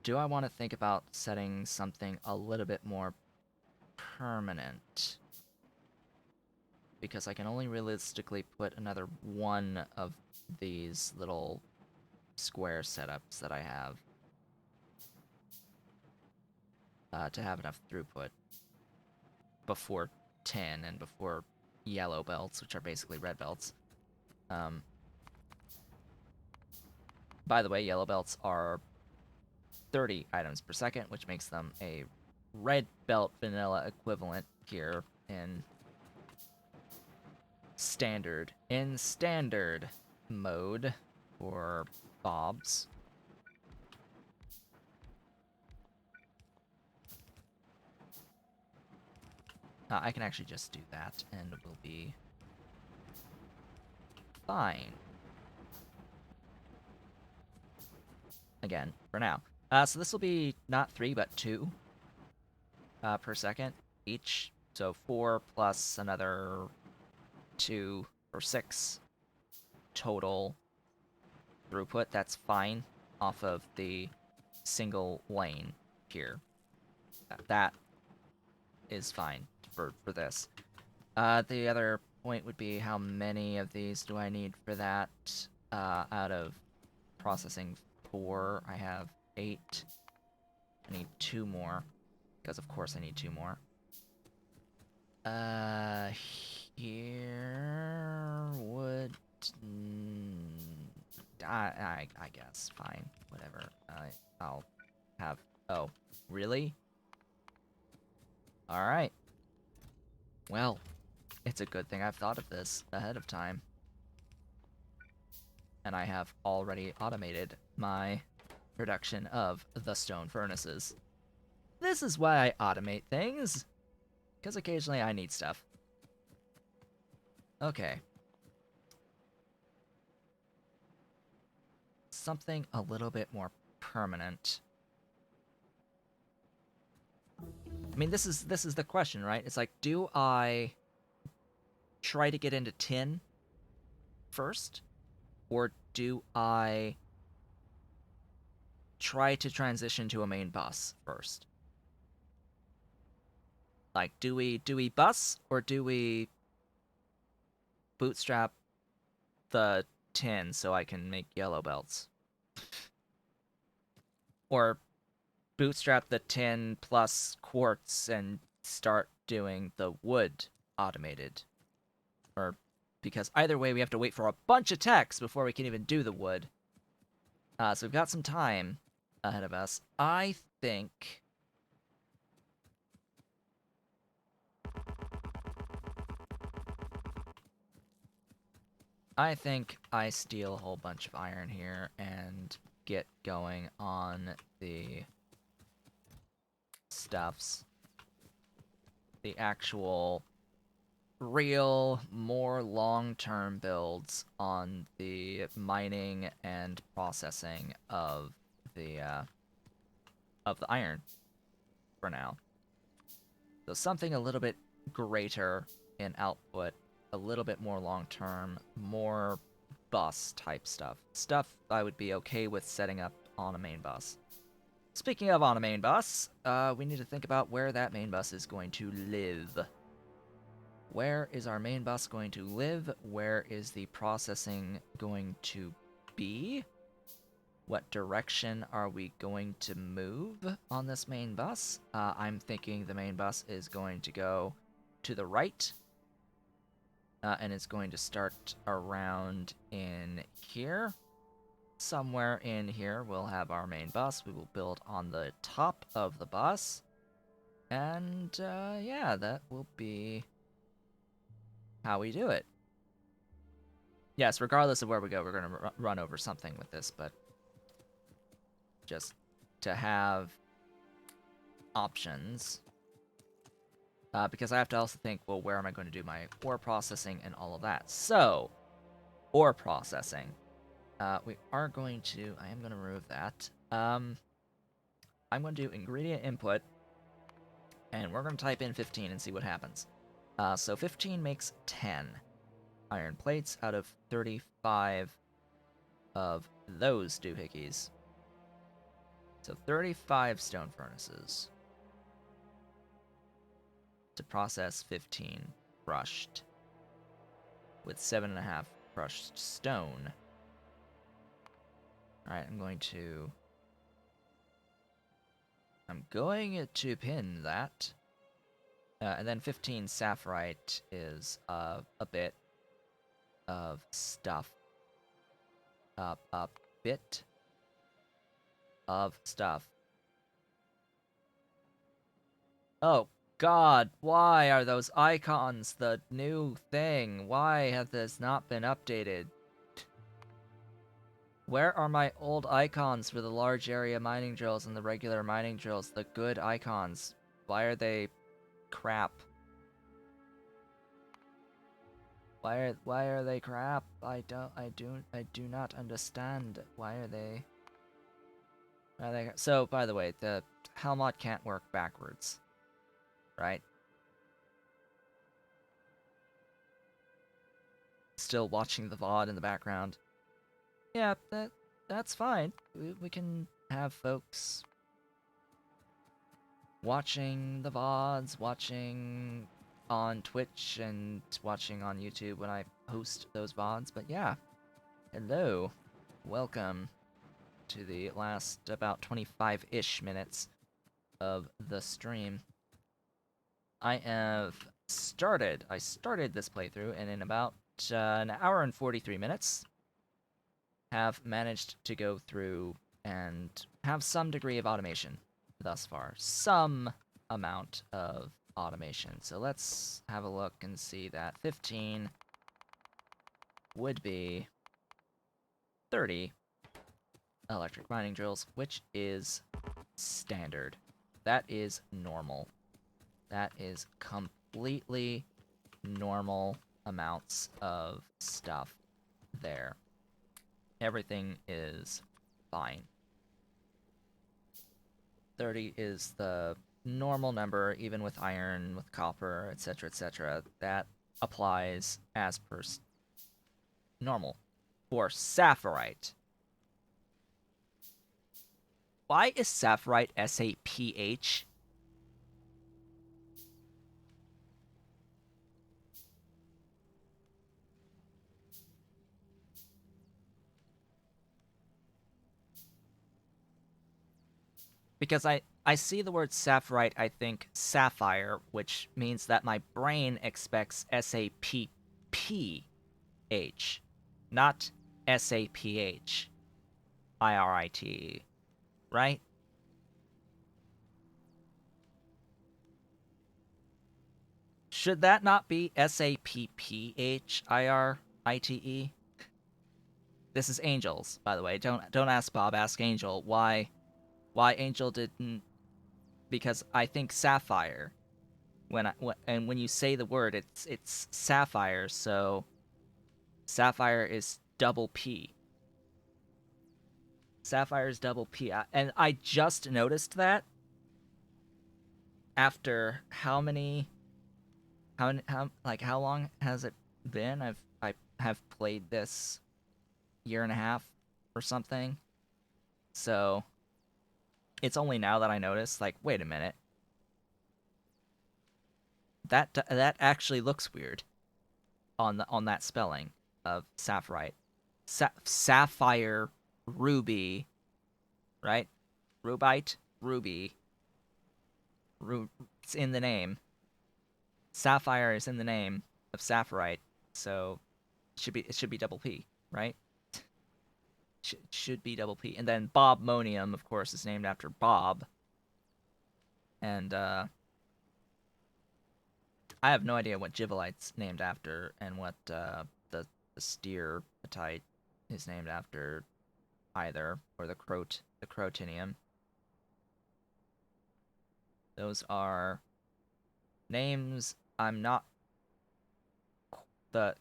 A: Do I want to think about setting something a little bit more permanent? Because I can only realistically put another one of these little square setups that I have to have enough throughput before 10 and before yellow belts, which are basically red belts. By the way, yellow belts are 30 items per second, which makes them a red belt vanilla equivalent here in standard mode for bobs. I can actually just do that and we'll be fine. Again, for now. So this will be not 3, but 2 per second each. So 4 plus another 2 or 6 total throughput. That's fine off of the single lane here. That is fine for this. The other point would be how many of these do I need for that? Out of processing 4, I have 8. I need 2 more, because of course I need 2 more. Here would... I guess, fine, whatever. I'll have... Oh, really? Alright. Well, it's a good thing I've thought of this ahead of time. And I have already automated my production of the stone furnaces. This is why I automate things, because occasionally I need stuff. Okay. Something a little bit more permanent. I mean, this is the question, right? It's like, do I try to get into tin first, or do I try to transition to a main bus first? Like, do we bus, or do we bootstrap the tin so I can make yellow belts? Or bootstrap the tin plus quartz and start doing the wood automated? Or, because either way we have to wait for a bunch of techs before we can even do the wood. So we've got some time ahead of us. I think... I steal a whole bunch of iron here and get going on the stuffs. The actual real, more long-term builds on the mining and processing of the iron for now. So something a little bit greater in output, a little bit more long-term, more bus type stuff. Stuff I would be okay with setting up on a main bus. Speaking of on a main bus, we need to think about where that main bus is going to live. Where is our main bus going to live? Where is the processing going to be? What direction are we going to move on this main bus? I'm thinking the main bus is going to go to the right. And it's going to start around in here. Somewhere in here we'll have our main bus. We will build on the top of the bus. And yeah, that will be how we do it. Yes, regardless of where we go, we're going to run over something with this, but just to have options. Because I have to also think, well, where am I going to do my ore processing and all of that? So, ore processing. We are going to... I am going to remove that. I'm going to do ingredient input, and we're going to type in 15 and see what happens. So 15 makes 10 iron plates out of 35 of those doohickeys. So 35 stone furnaces to process 15 crushed with 7.5 crushed stone. Alright, I'm going to pin that. And then 15 sapphirite is a bit of stuff. A bit of stuff. Oh god, why are those icons the new thing? Why have this not been updated? Where are my old icons for the large area mining drills and the regular mining drills? The good icons. Why are they crap? Why are they crap? I do not understand. Why are they... So, by the way, the Helmut can't work backwards. Right? Still watching the VOD in the background. Yeah, that's fine. We can have folks watching the VODs, watching on Twitch and watching on YouTube when I host those VODs. But yeah, hello. Welcome to the last about 25-ish minutes of the stream. I started this playthrough, and in about an hour and 43 minutes, have managed to go through and have some degree of automation thus far. Some amount of automation. So let's have a look and see that 15 would be 30 electric mining drills, which is standard. That is normal. That is completely normal amounts of stuff there. Everything is fine. 30 is the normal number, even with iron, with copper, etc., etc. That applies as per normal. For sapphirite. Why is sapphirite S-A-P-H? Because I see the word sapphirite, I think sapphire, which means that my brain expects S-A-P-P-H, not S-A-P-H-I-R-I-T-E, right? Should that not be S-A-P-P-H-I-R-I-T-E? This is Angel's, by the way. Don't ask Bob, ask Angel why Angel didn't, because I think sapphire when you say the word, it's sapphire, so sapphire is double P. Sapphire is double P, and I just noticed that after how long has it been? I have played this year and a half or something, so it's only now that I noticed. Like, wait a minute, that actually looks weird on that spelling of sapphirite. Sapphire, ruby, right? Rubite, ruby. It's in the name. Sapphire is in the name of sapphirite, so it should be double P, right? Should be double P. And then Bobmonium, of course, is named after Bob. And I have no idea what Givelite's named after, and what the Steerpatite is named after either, or the Crotinium. Those are names I'm not the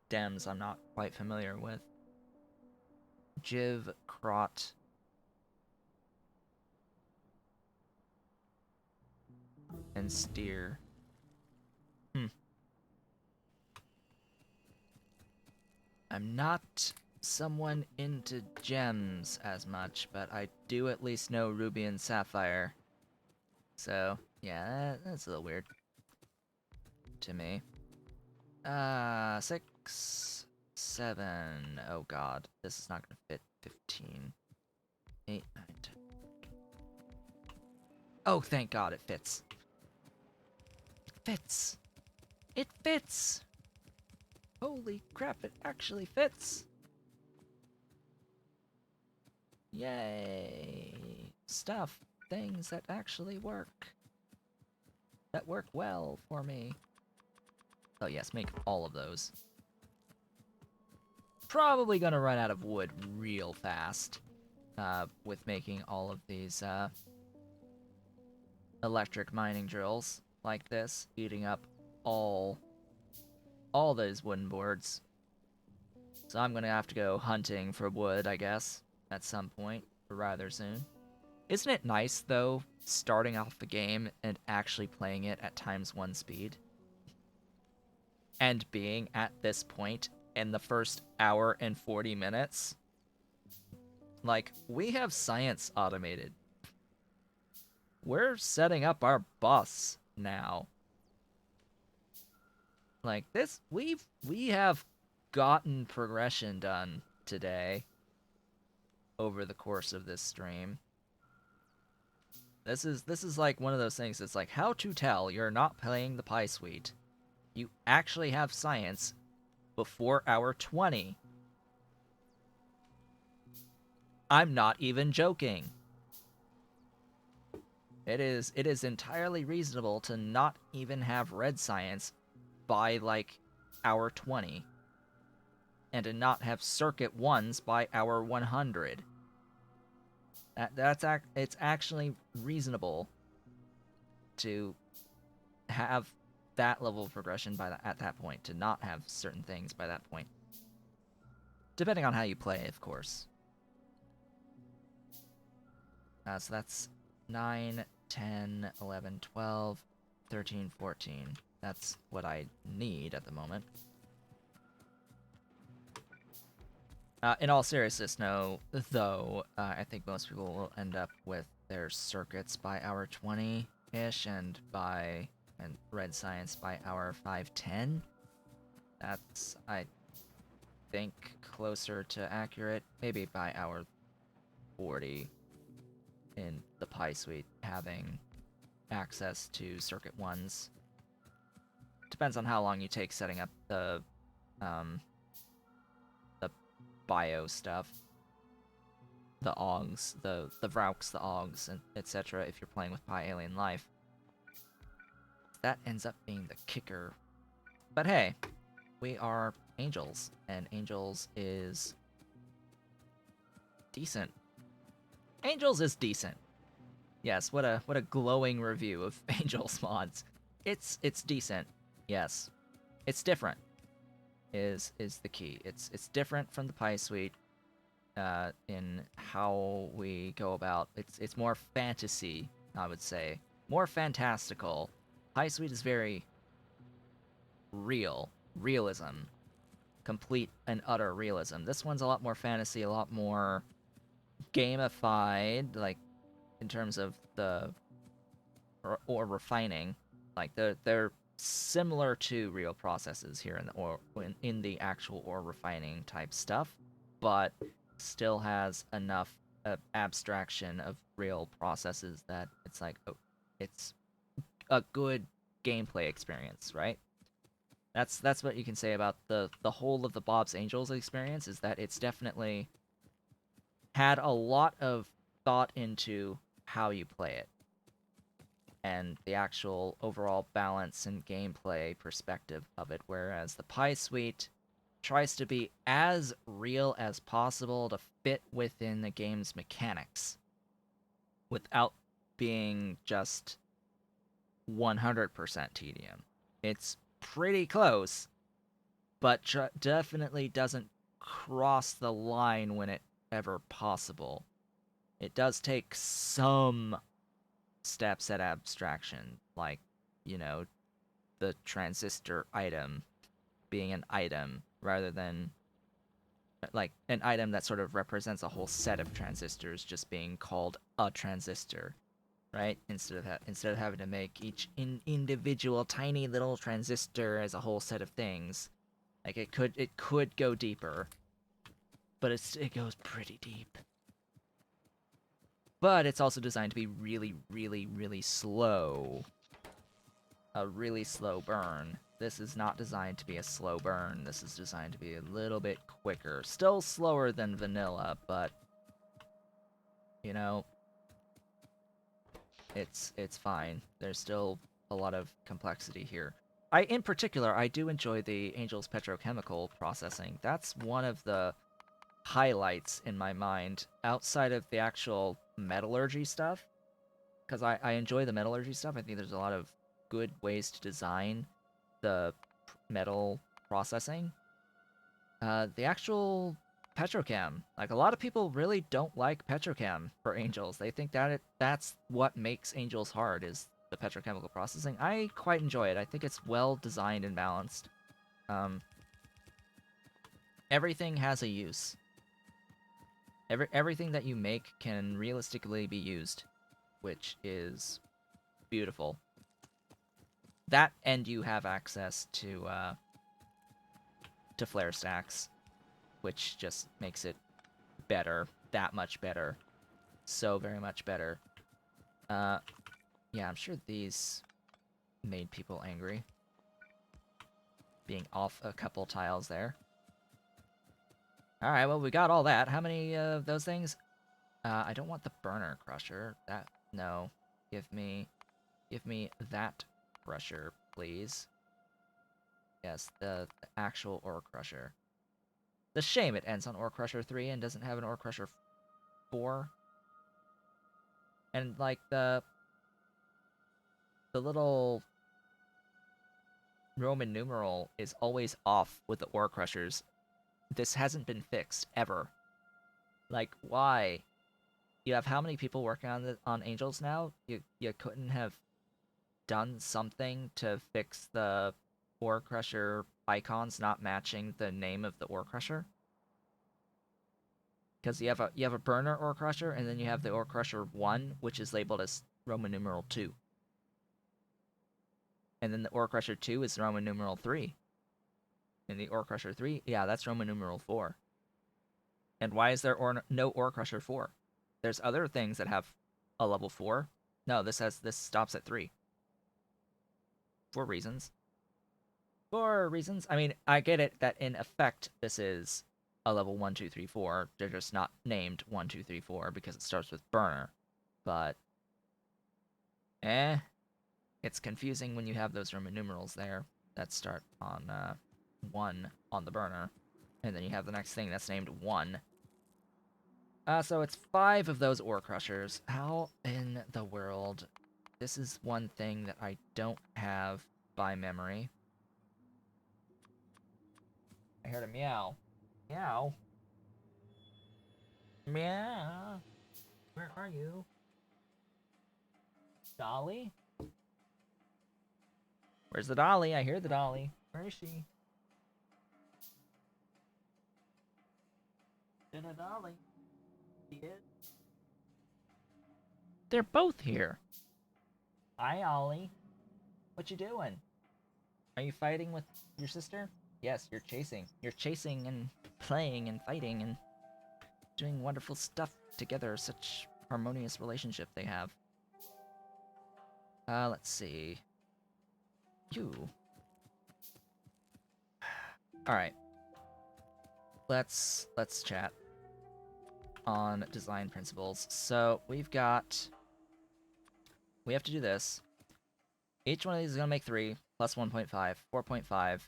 A: stems I'm not quite familiar with. Jiv, Crot, and Steer. I'm not someone into gems as much, but I do at least know Ruby and Sapphire. So, yeah, that's a little weird to me. 6, 7. Oh god, this is not gonna fit. 15. 8, 9, 10. Oh, thank god it fits. It fits! It fits! Holy crap, it actually fits! Yay! Stuff. Things that actually work. That work well for me. Oh yes, make all of those. Probably gonna run out of wood real fast with making all of these electric mining drills like this, eating up all those wooden boards. So I'm gonna have to go hunting for wood, I guess, at some point, or rather soon. Isn't it nice, though, starting off the game and actually playing it at ×1 speed? And being at this point in the first hour and 40 minutes? Like, we have science automated. We're setting up our bus now. Like this, we have gotten progression done today over the course of this stream. This is like one of those things that's like how to tell you're not playing the Pie Suite. You actually have science before hour 20. I'm not even joking. It is entirely reasonable to not even have red science by like hour 20 and to not have circuit ones by hour 100. It's actually reasonable to have that level of progression at that point, to not have certain things by that point. Depending on how you play, of course. So that's 9, 10, 11, 12, 13, 14. That's what I need at the moment. In all seriousness, no, though, I think most people will end up with their circuits by hour 20-ish and red science by hour 5:10. That's, I think, closer to accurate. Maybe by hour 40 in the Pi Suite having access to circuit 1s. Depends on how long you take setting up the bio stuff. The AUGs, the Vrauks, the AUGs, and etc. if you're playing with Pi Alien Life. That ends up being the kicker. But hey, we are Angels, and Angels is decent. Angels is decent. Yes, what a glowing review of Angels mods. It's decent. Yes. It's different. Is the key. It's different from the Pi Suite in how we go about. It's more fantasy, I would say. More fantastical. Pi Suite is very realism. Complete and utter realism. This one's a lot more fantasy, a lot more gamified, like in terms of the or refining. Like they're similar to real processes here in the actual ore refining type stuff, but still has enough abstraction of real processes that it's like, oh, it's a good gameplay experience, right? That's what you can say about the whole of the Bob's Angels experience, is that it's definitely had a lot of thought into how you play it and the actual overall balance and gameplay perspective of it, whereas the Pi Suite tries to be as real as possible to fit within the game's mechanics without being just 100% tedium. It's pretty close, but definitely doesn't cross the line when it ever possible. It does take some steps at abstraction, like, you know, the transistor item being an item rather than like an item that sort of represents a whole set of transistors just being called a transistor, right? Instead of having to make each individual tiny little transistor as a whole set of things. Like it could go deeper, but it goes pretty deep. But it's also designed to be really, really, really slow. A really slow burn. This is not designed to be a slow burn. This is designed to be a little bit quicker. Still slower than vanilla, but you know, it's fine. There's still a lot of complexity here. In particular, I do enjoy the Angel's petrochemical processing. That's one of the highlights in my mind, outside of the actual metallurgy stuff, because I enjoy the metallurgy stuff. I think there's a lot of good ways to design the metal processing. The actual petrochem, like a lot of people really don't like petrochem for Angels. They think that that's what makes Angels hard, is the petrochemical processing. I quite enjoy it. I think it's well designed and balanced. Everything has a use. Everything that you make can realistically be used, which is beautiful. that, and you have access to flare stacks, which just makes it better, that much better, so very much better. Yeah, I'm sure these made people angry, being off a couple tiles there. All right, well, we got all that. How many of those things? I don't want the burner crusher. No. Give me that crusher, please. Yes, the actual ore crusher. The shame it ends on ore crusher 3 and doesn't have an ore crusher 4. And like the little Roman numeral is always off with the ore crushers. This hasn't been fixed ever. Like, why? You have how many people working on Angels now? You couldn't have done something to fix the ore crusher icons not matching the name of the ore crusher? Because you have a burner ore crusher, and then you have the ore crusher 1, which is labeled as Roman numeral 2. And then the ore crusher 2 is Roman numeral 3. And the ore crusher 3, yeah, that's Roman numeral 4. And why is there no ore crusher 4? There's other things that have a level 4. No, this stops at 3. For reasons. For reasons. I mean, I get it that in effect this is a level 1, 2, 3, 4. They're just not named 1, 2, 3, 4 because it starts with burner. But it's confusing when you have those Roman numerals there that start on 1 on the burner. And then you have the next thing that's named 1. So it's 5 of those ore crushers. How in the world? This is one thing that I don't have by memory. I heard a meow. Meow. Meow. Where are you? Dolly? Where's the dolly? I hear the dolly. Where is she? There's a dolly. She is. They're both here. Hi, Ollie. What you doing? Are you fighting with your sister? Yes, you're chasing. You're chasing and playing and fighting and doing wonderful stuff together. Such harmonious relationship they have. Let's see. You. All right. Let's chat on design principles. So we have to do this. Each one of these is gonna make 3 plus 1.5, 4.5.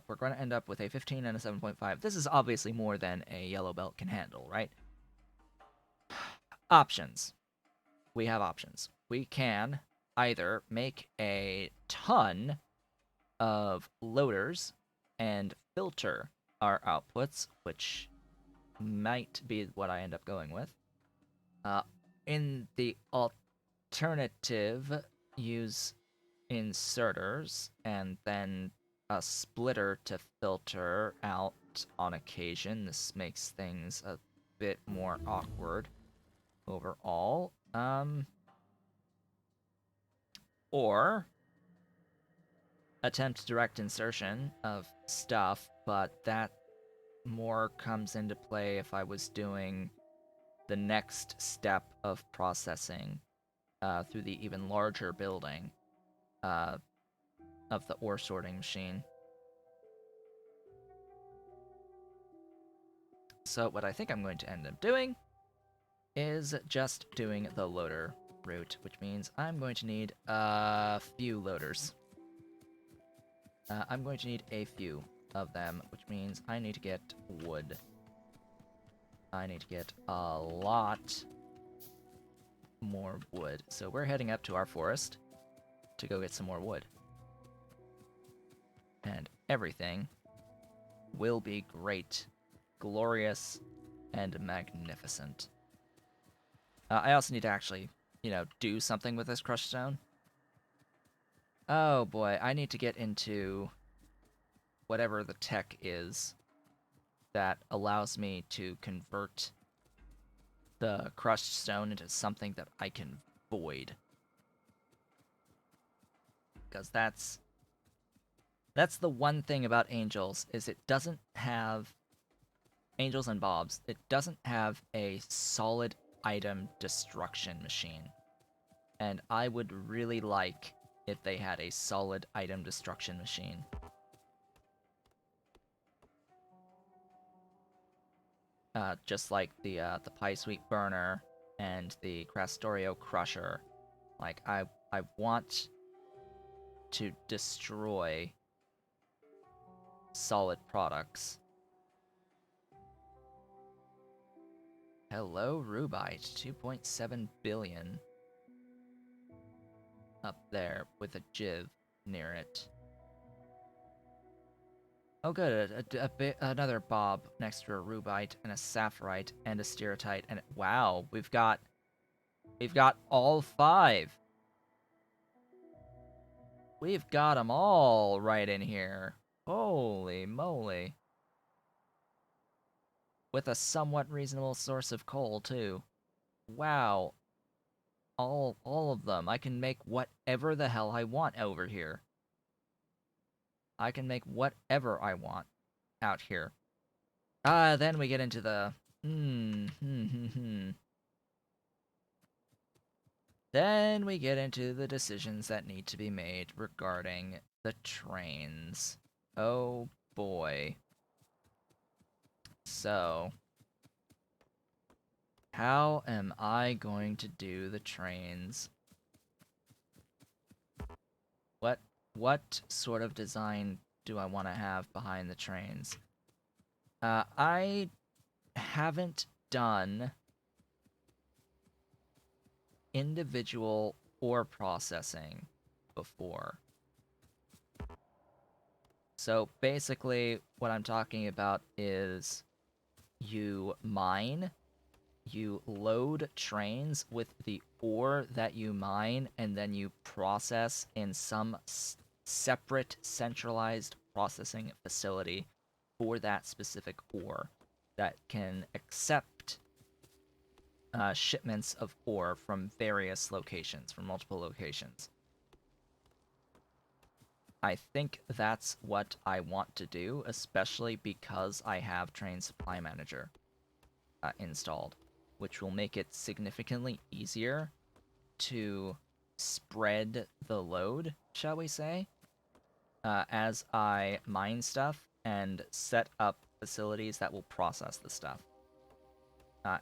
A: We're going to end up with a 15 and a 7.5. This is obviously more than a yellow belt can handle, right? Options. We have options. We can either make a ton of loaders and filter our outputs, which might be what I end up going with. In the alternative, use inserters and then a splitter to filter out on occasion. This makes things a bit more awkward overall. Or attempt direct insertion of stuff, but that more comes into play if I was doing the next step of processing through the even larger building of the ore sorting machine. So what I think I'm going to end up doing is just doing the loader route, which means I'm going to need a few loaders. I'm going to need a few of them, which means I need to get wood. I need to get a lot more wood. So we're heading up to our forest to go get some more wood. And everything will be great, glorious, and magnificent. I also need to actually, do something with this crushed stone. Oh boy, I need to get into whatever the tech is that allows me to convert the crushed stone into something that I can void. because that's the one thing about Angels, is it doesn't have Angels and Bobs. It doesn't have a solid item destruction machine. And I would really like if they had a solid item destruction machine. Just like the Pie Sweet Burner and the Crastorio Crusher. Like, I want to destroy solid products. Hello, Rubite. 2.7 billion. Up there with a Jiv near it. Oh good, another Bob next to a Rubite and a Sapphirite and a Stereotyte, and wow, we've got all 5. We've got them all right in here. Holy moly. With a somewhat reasonable source of coal, too. Wow. All of them. I can make whatever the hell I want over here. I can make whatever I want out here. Then we get into the... Then we get into the decisions that need to be made regarding the trains. Oh boy. So, how am I going to do the trains? What sort of design do I want to have behind the trains? I haven't done individual ore processing before. So basically, what I'm talking about is you mine, you load trains with the ore that you mine, and then you process in some separate centralized processing facility for that specific ore that can accept shipments of ore from various locations, from multiple locations. I think that's what I want to do, especially because I have Train Supply Manager installed, which will make it significantly easier to spread the load, shall we say, as I mine stuff and set up facilities that will process the stuff.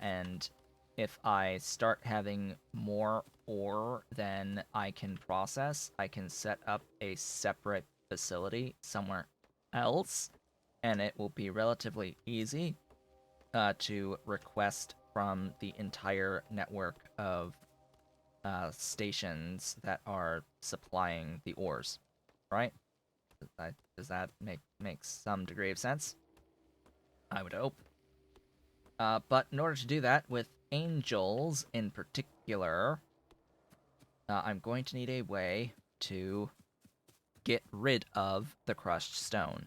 A: And if I start having more ore than I can process, I can set up a separate facility somewhere else, and it will be relatively easy to request from the entire network of stations that are supplying the ores, right? Does that make some degree of sense? I would hope. But in order to do that, with angels in particular, I'm going to need a way to get rid of the crushed stone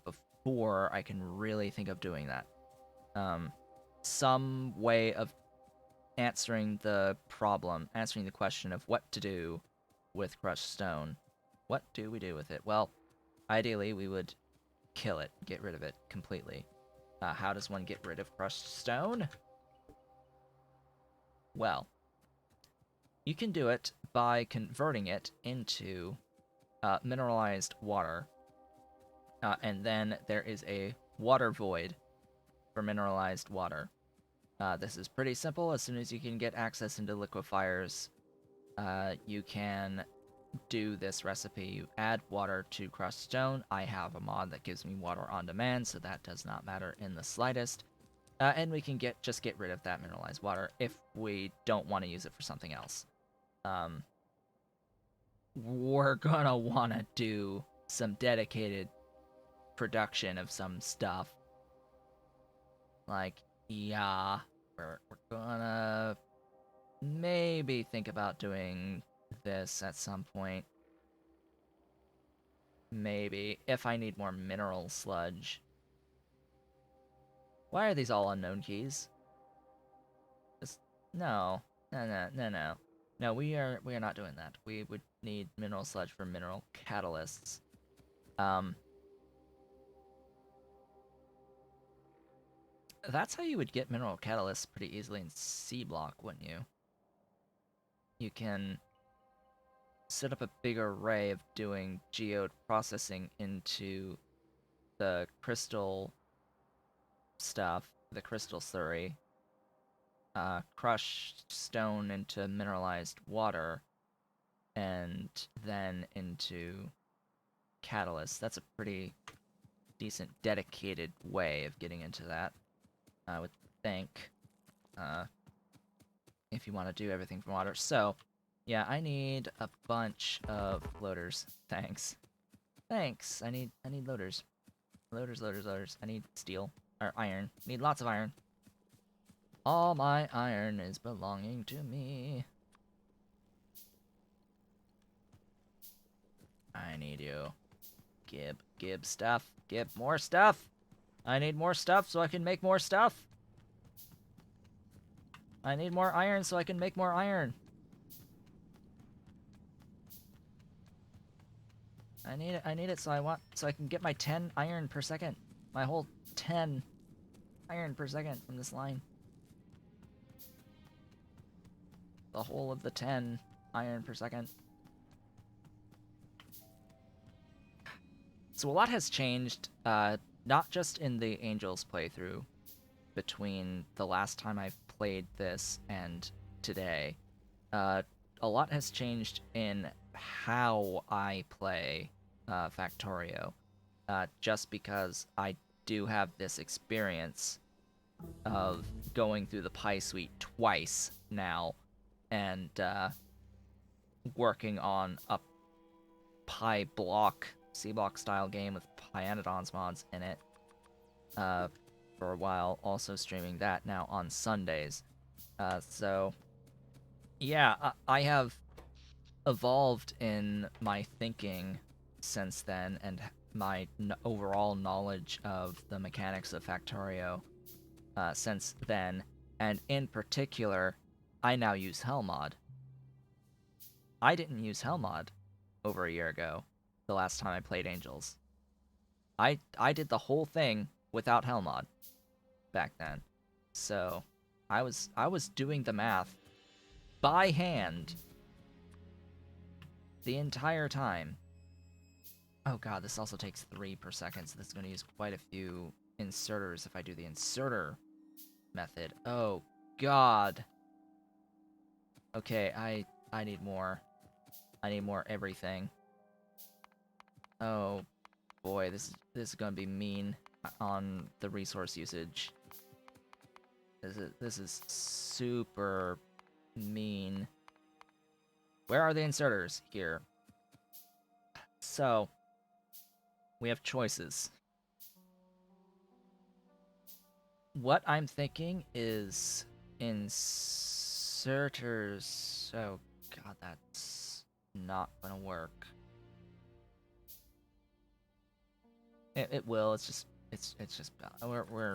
A: before I can really think of doing that. Some way of answering the question of what to do with crushed stone. What do we do with it? Well, ideally, we would kill it, get rid of it completely. How does one get rid of crushed stone? Well, you can do it by converting it into mineralized water. And then there is a water void for mineralized water. This is pretty simple. As soon as you can get access into liquefiers, you can do this recipe. You add water to crushed stone. I have a mod that gives me water on demand, so that does not matter in the slightest. And we can just get rid of that mineralized water if we don't want to use it for something else. We're gonna want to do some dedicated production of some stuff. Like, yeah, we're gonna maybe think about doing this at some point. Maybe, if I need more mineral sludge. Why are these all unknown keys? Just, no. No. No, we are not doing that. We would need mineral sludge for mineral catalysts. Um, that's how you would get mineral catalysts pretty easily in C block, wouldn't you? You can set up a big array of doing geode processing into the crystal stuff, the crystal slurry, crush stone into mineralized water, and then into catalyst. That's a pretty decent dedicated way of getting into that, I would think, uh, if you want to do everything from water. So, yeah, I need a bunch of loaders. Thanks. Thanks. I need loaders. Loaders, loaders, loaders. I need steel. Or iron. Need lots of iron. All my iron is belonging to me. I need you. Gib stuff. Gib more stuff. I need more stuff so I can make more stuff. I need more iron so I can make more iron. I need it so I can get my 10 iron per second. My whole 10 iron per second from this line. The whole of the 10 iron per second. So a lot has changed, not just in the Angels playthrough between the last time I've played this and today. A lot has changed in how I play Factorio, just because I do have this experience of going through the Pi Suite twice now and working on a Pi block, C block style game with Pyanodon's mods in it for a while, also streaming that now on Sundays. So, yeah, I have evolved in my thinking since then and my overall knowledge of the mechanics of Factorio since then. And in particular, I now use Hellmod. I didn't use Hellmod over a year ago, the last time I played Angels. I did the whole thing without Hellmod back then. So I was doing the math by hand the entire time. Oh god, this also takes 3 per second, so this is going to use quite a few inserters if I do the inserter method. Oh god. Okay, I need more. I need more everything. Oh boy, this is going to be mean on the resource usage. This is super mean. Where are the inserters? Here. So, we have choices. What I'm thinking is inserters. Oh god, that's not gonna work. It will. It's just we're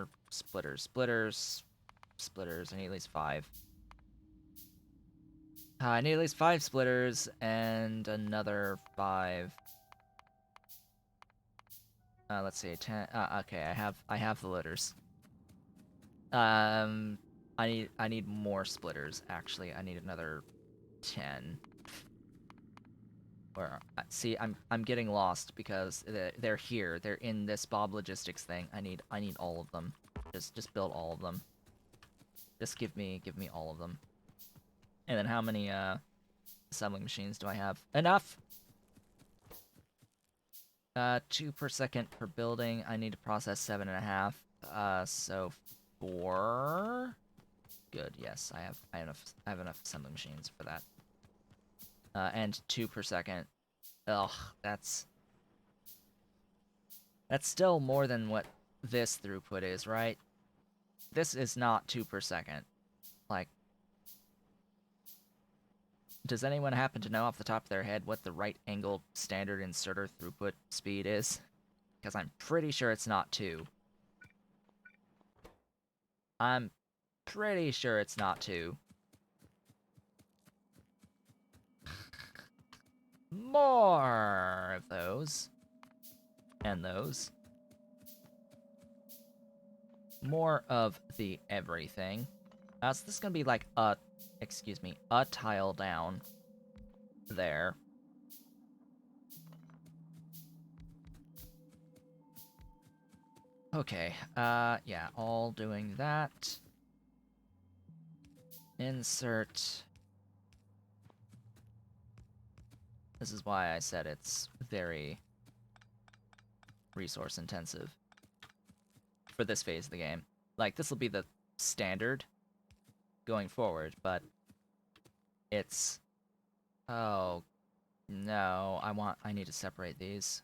A: splitters. I need at least 5. I need at least 5 splitters and another 5. Let's see, 10. Okay, I have the loaders. I need more splitters. Actually, I need another 10. Where see, I'm getting lost because they're here. They're in this Bob Logistics thing. I need all of them. Just build all of them. Just give me all of them. And then how many assembling machines do I have? Enough. 2 per second per building. I need to process 7.5. So 4. Good. Yes, I have enough assembling machines for that. And 2 per second. Ugh, that's still more than what this throughput is, right? This is not 2 per second. Like, does anyone happen to know off the top of their head what the right angle standard inserter throughput speed is? Because I'm pretty sure it's not 2. I'm pretty sure it's not 2. more of those. And those. More of the everything. So this is gonna be like a tile down there. Okay, yeah, all doing that. Insert. This is why I said it's very resource intensive for this phase of the game. Like, this will be the standard going forward, but it's... Oh, no, I need to separate these.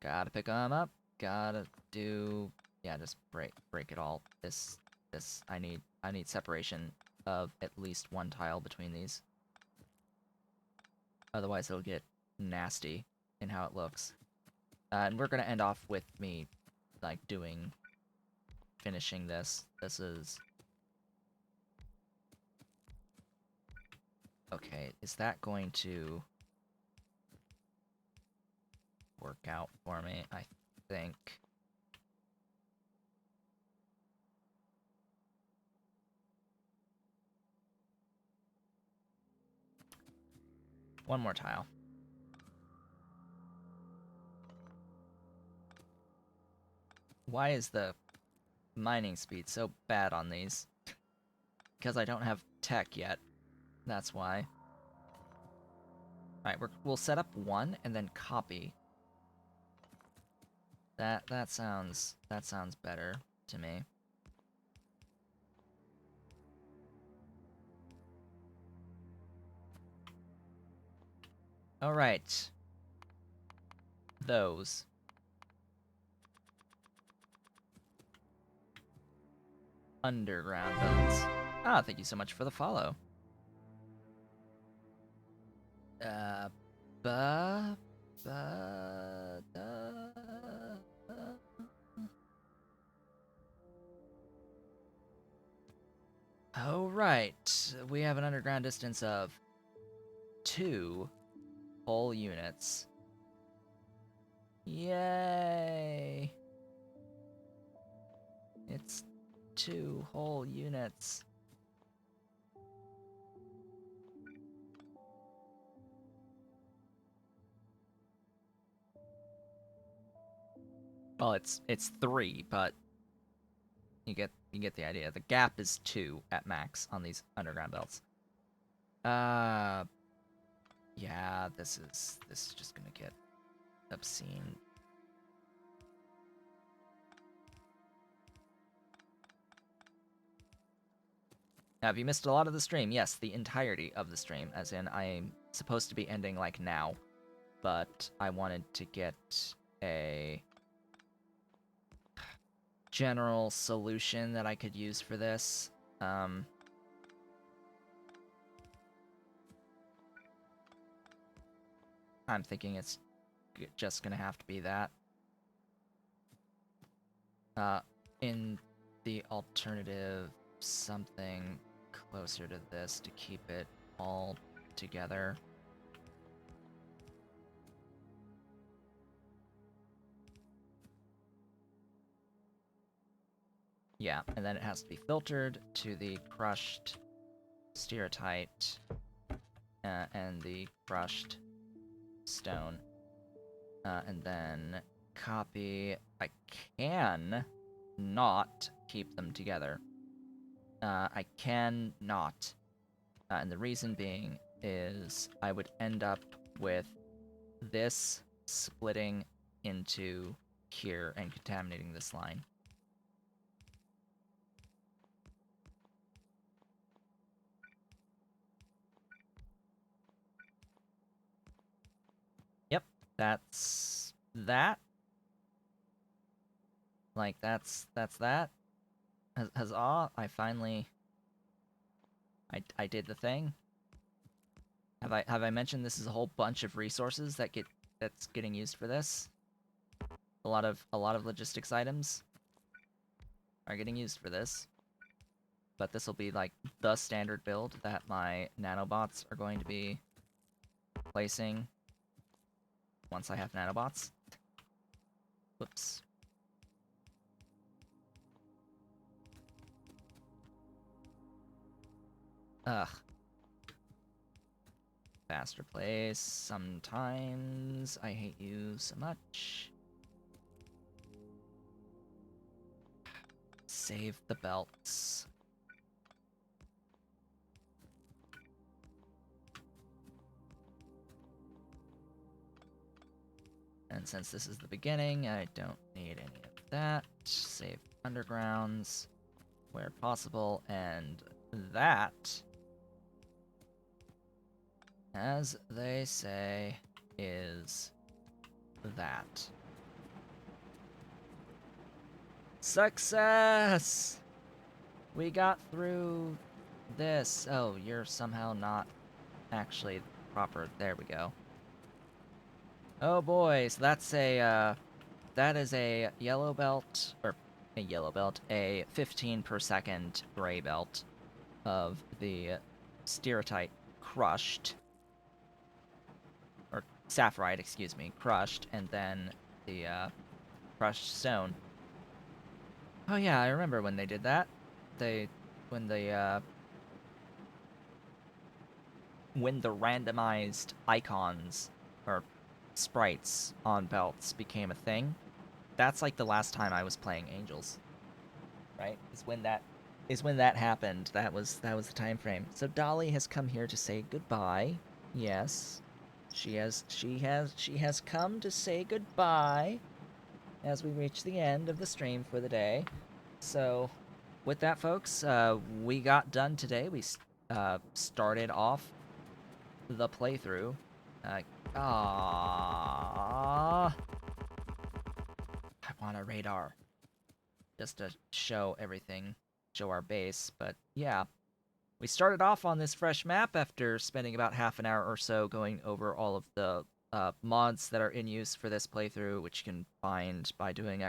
A: Gotta pick them up. Gotta do... Yeah, just break it all. I need separation of at least one tile between these. Otherwise it'll get nasty in how it looks. And we're gonna end off with me, like, finishing this. This is... Okay, is that going to work out for me? I think. One more tile. Why is the mining speed so bad on these? Because I don't have tech yet. That's why. Alright, we'll set up one and then copy. That sounds better to me. Alright. Those. Underground builds. Ah, thank you so much for the follow. Ba, ba, da, Oh, right. We have an underground distance of 2 whole units. Yay! It's 2 whole units. Well, it's 3, but you get the idea. The gap is 2 at max on these underground belts. Yeah, this is just gonna get obscene. Now, have you missed a lot of the stream? Yes, the entirety of the stream, as in I'm supposed to be ending like now, but I wanted to get a general solution that I could use for this. I'm thinking it's just gonna have to be that. In the alternative, something closer to this to keep it all together. Yeah, and then it has to be filtered to the crushed stereotype and the crushed stone. And then copy. I can not keep them together. I can not. And the reason being is I would end up with this splitting into here and contaminating this line. Yep, that's that. Like, that's that. Huzzah, I finally... I did the thing. Have I mentioned this is a whole bunch of resources that's getting used for this? A lot of logistics items are getting used for this. but this will be like the standard build that my nanobots are going to be placing once I have nanobots. Whoops. Ugh. Faster place. Sometimes I hate you so much. Save the belts. And since this is the beginning, I don't need any of that. Save undergrounds where possible, and that, as they say, is that. Success! We got through this. Oh, you're somehow not actually proper. There we go. Oh boy, so that's a, that is a yellow belt, or a yellow belt, a 15 per second gray belt of the stereotype crushed, or sapphirite, excuse me, crushed, and then the crushed stone. Oh yeah, I remember when they did that. When the randomized icons or sprites on belts became a thing. That's like the last time I was playing Angels, right? Is when that happened. That was the time frame. So Dolly has come here to say goodbye. Yes, she has come to say goodbye as we reach the end of the stream for the day. So, with that, folks, we got done today. We started off the playthrough. I want a radar just to show everything, show our base. But yeah, we started off on this fresh map after spending about half an hour or so going over all of the mods that are in use for this playthrough, which you can find by doing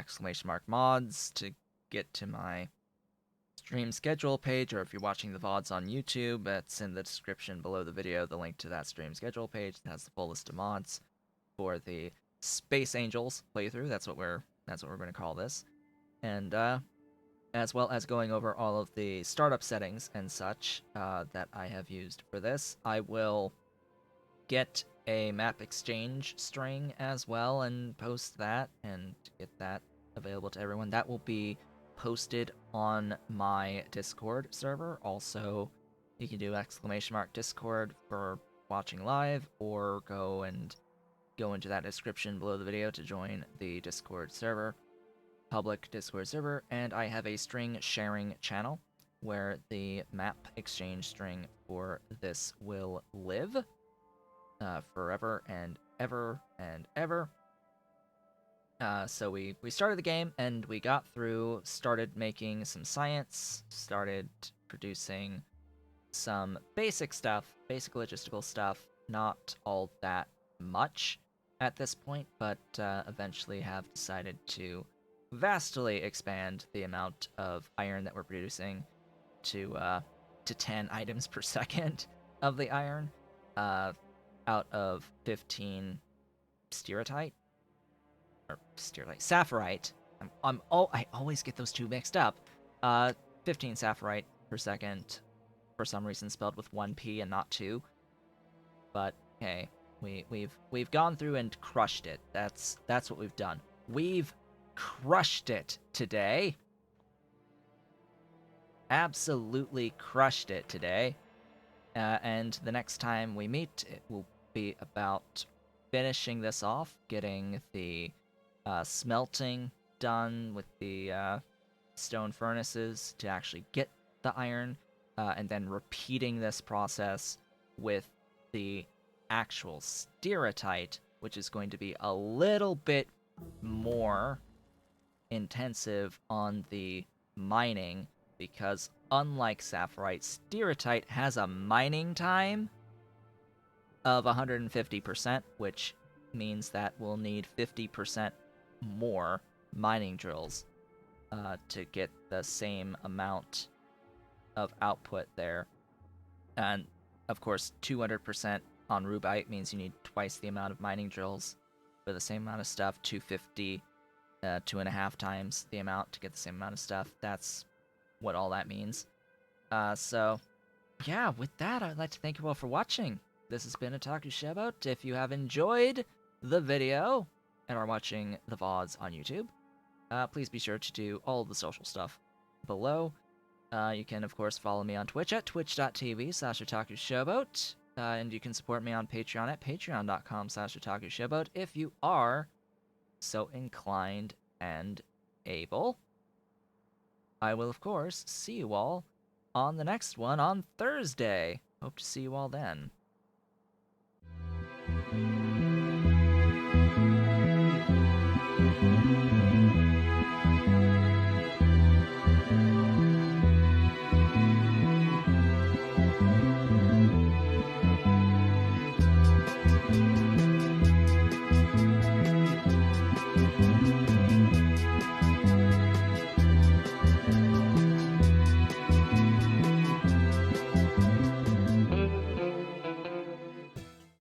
A: !mods to get to my stream schedule page, or if you're watching the VODs on YouTube, it's in the description below the video, the link to that stream schedule page that has the full list of mods for the Space Angels playthrough. That's what we're going to call this. And as well as going over all of the startup settings and such that I have used for this. I will get a map exchange string as well and post that and get that available to everyone. That will be posted on my Discord server. Also, you can do !Discord for watching live, or go into that description below the video to join the Discord server, public Discord server. And I have a string sharing channel where the map exchange string for this will live forever and ever and ever. So we started the game and we got through, started making some science, started producing some basic stuff, basic logistical stuff, not all that much at this point, but eventually have decided to vastly expand the amount of iron that we're producing to 10 items per second of the iron out of 15 stereotype. Or stereotype, sapphirite. I always get those two mixed up. 15 sapphirite per second, for some reason spelled with one P and not two. But hey, we've gone through and crushed it. That's what we've done. We've crushed it today. Absolutely crushed it today. And the next time we meet, it will be about finishing this off, getting the smelting done with the stone furnaces to actually get the iron, and then repeating this process with the actual stereotype, which is going to be a little bit more intensive on the mining, because unlike sapphirite, stereotype has a mining time of 150%, which means that we'll need 50% more mining drills to get the same amount of output there. And of course, 200% on Rubite means you need twice the amount of mining drills for the same amount of stuff. 250, 2.5 times the amount to get the same amount of stuff. That's what all that means. So, yeah, with that, I'd like to thank you all for watching. This has been Otaku Showboat. If you have enjoyed the video and are watching the VODs on YouTube, please be sure to do all of the social stuff below. You can, of course, follow me on Twitch at twitch.tv/otakushowboat. And you can support me on Patreon at patreon.com/otakushowboat if you are so inclined and able. I will, of course, see you all on the next one on Thursday. Hope to see you all then.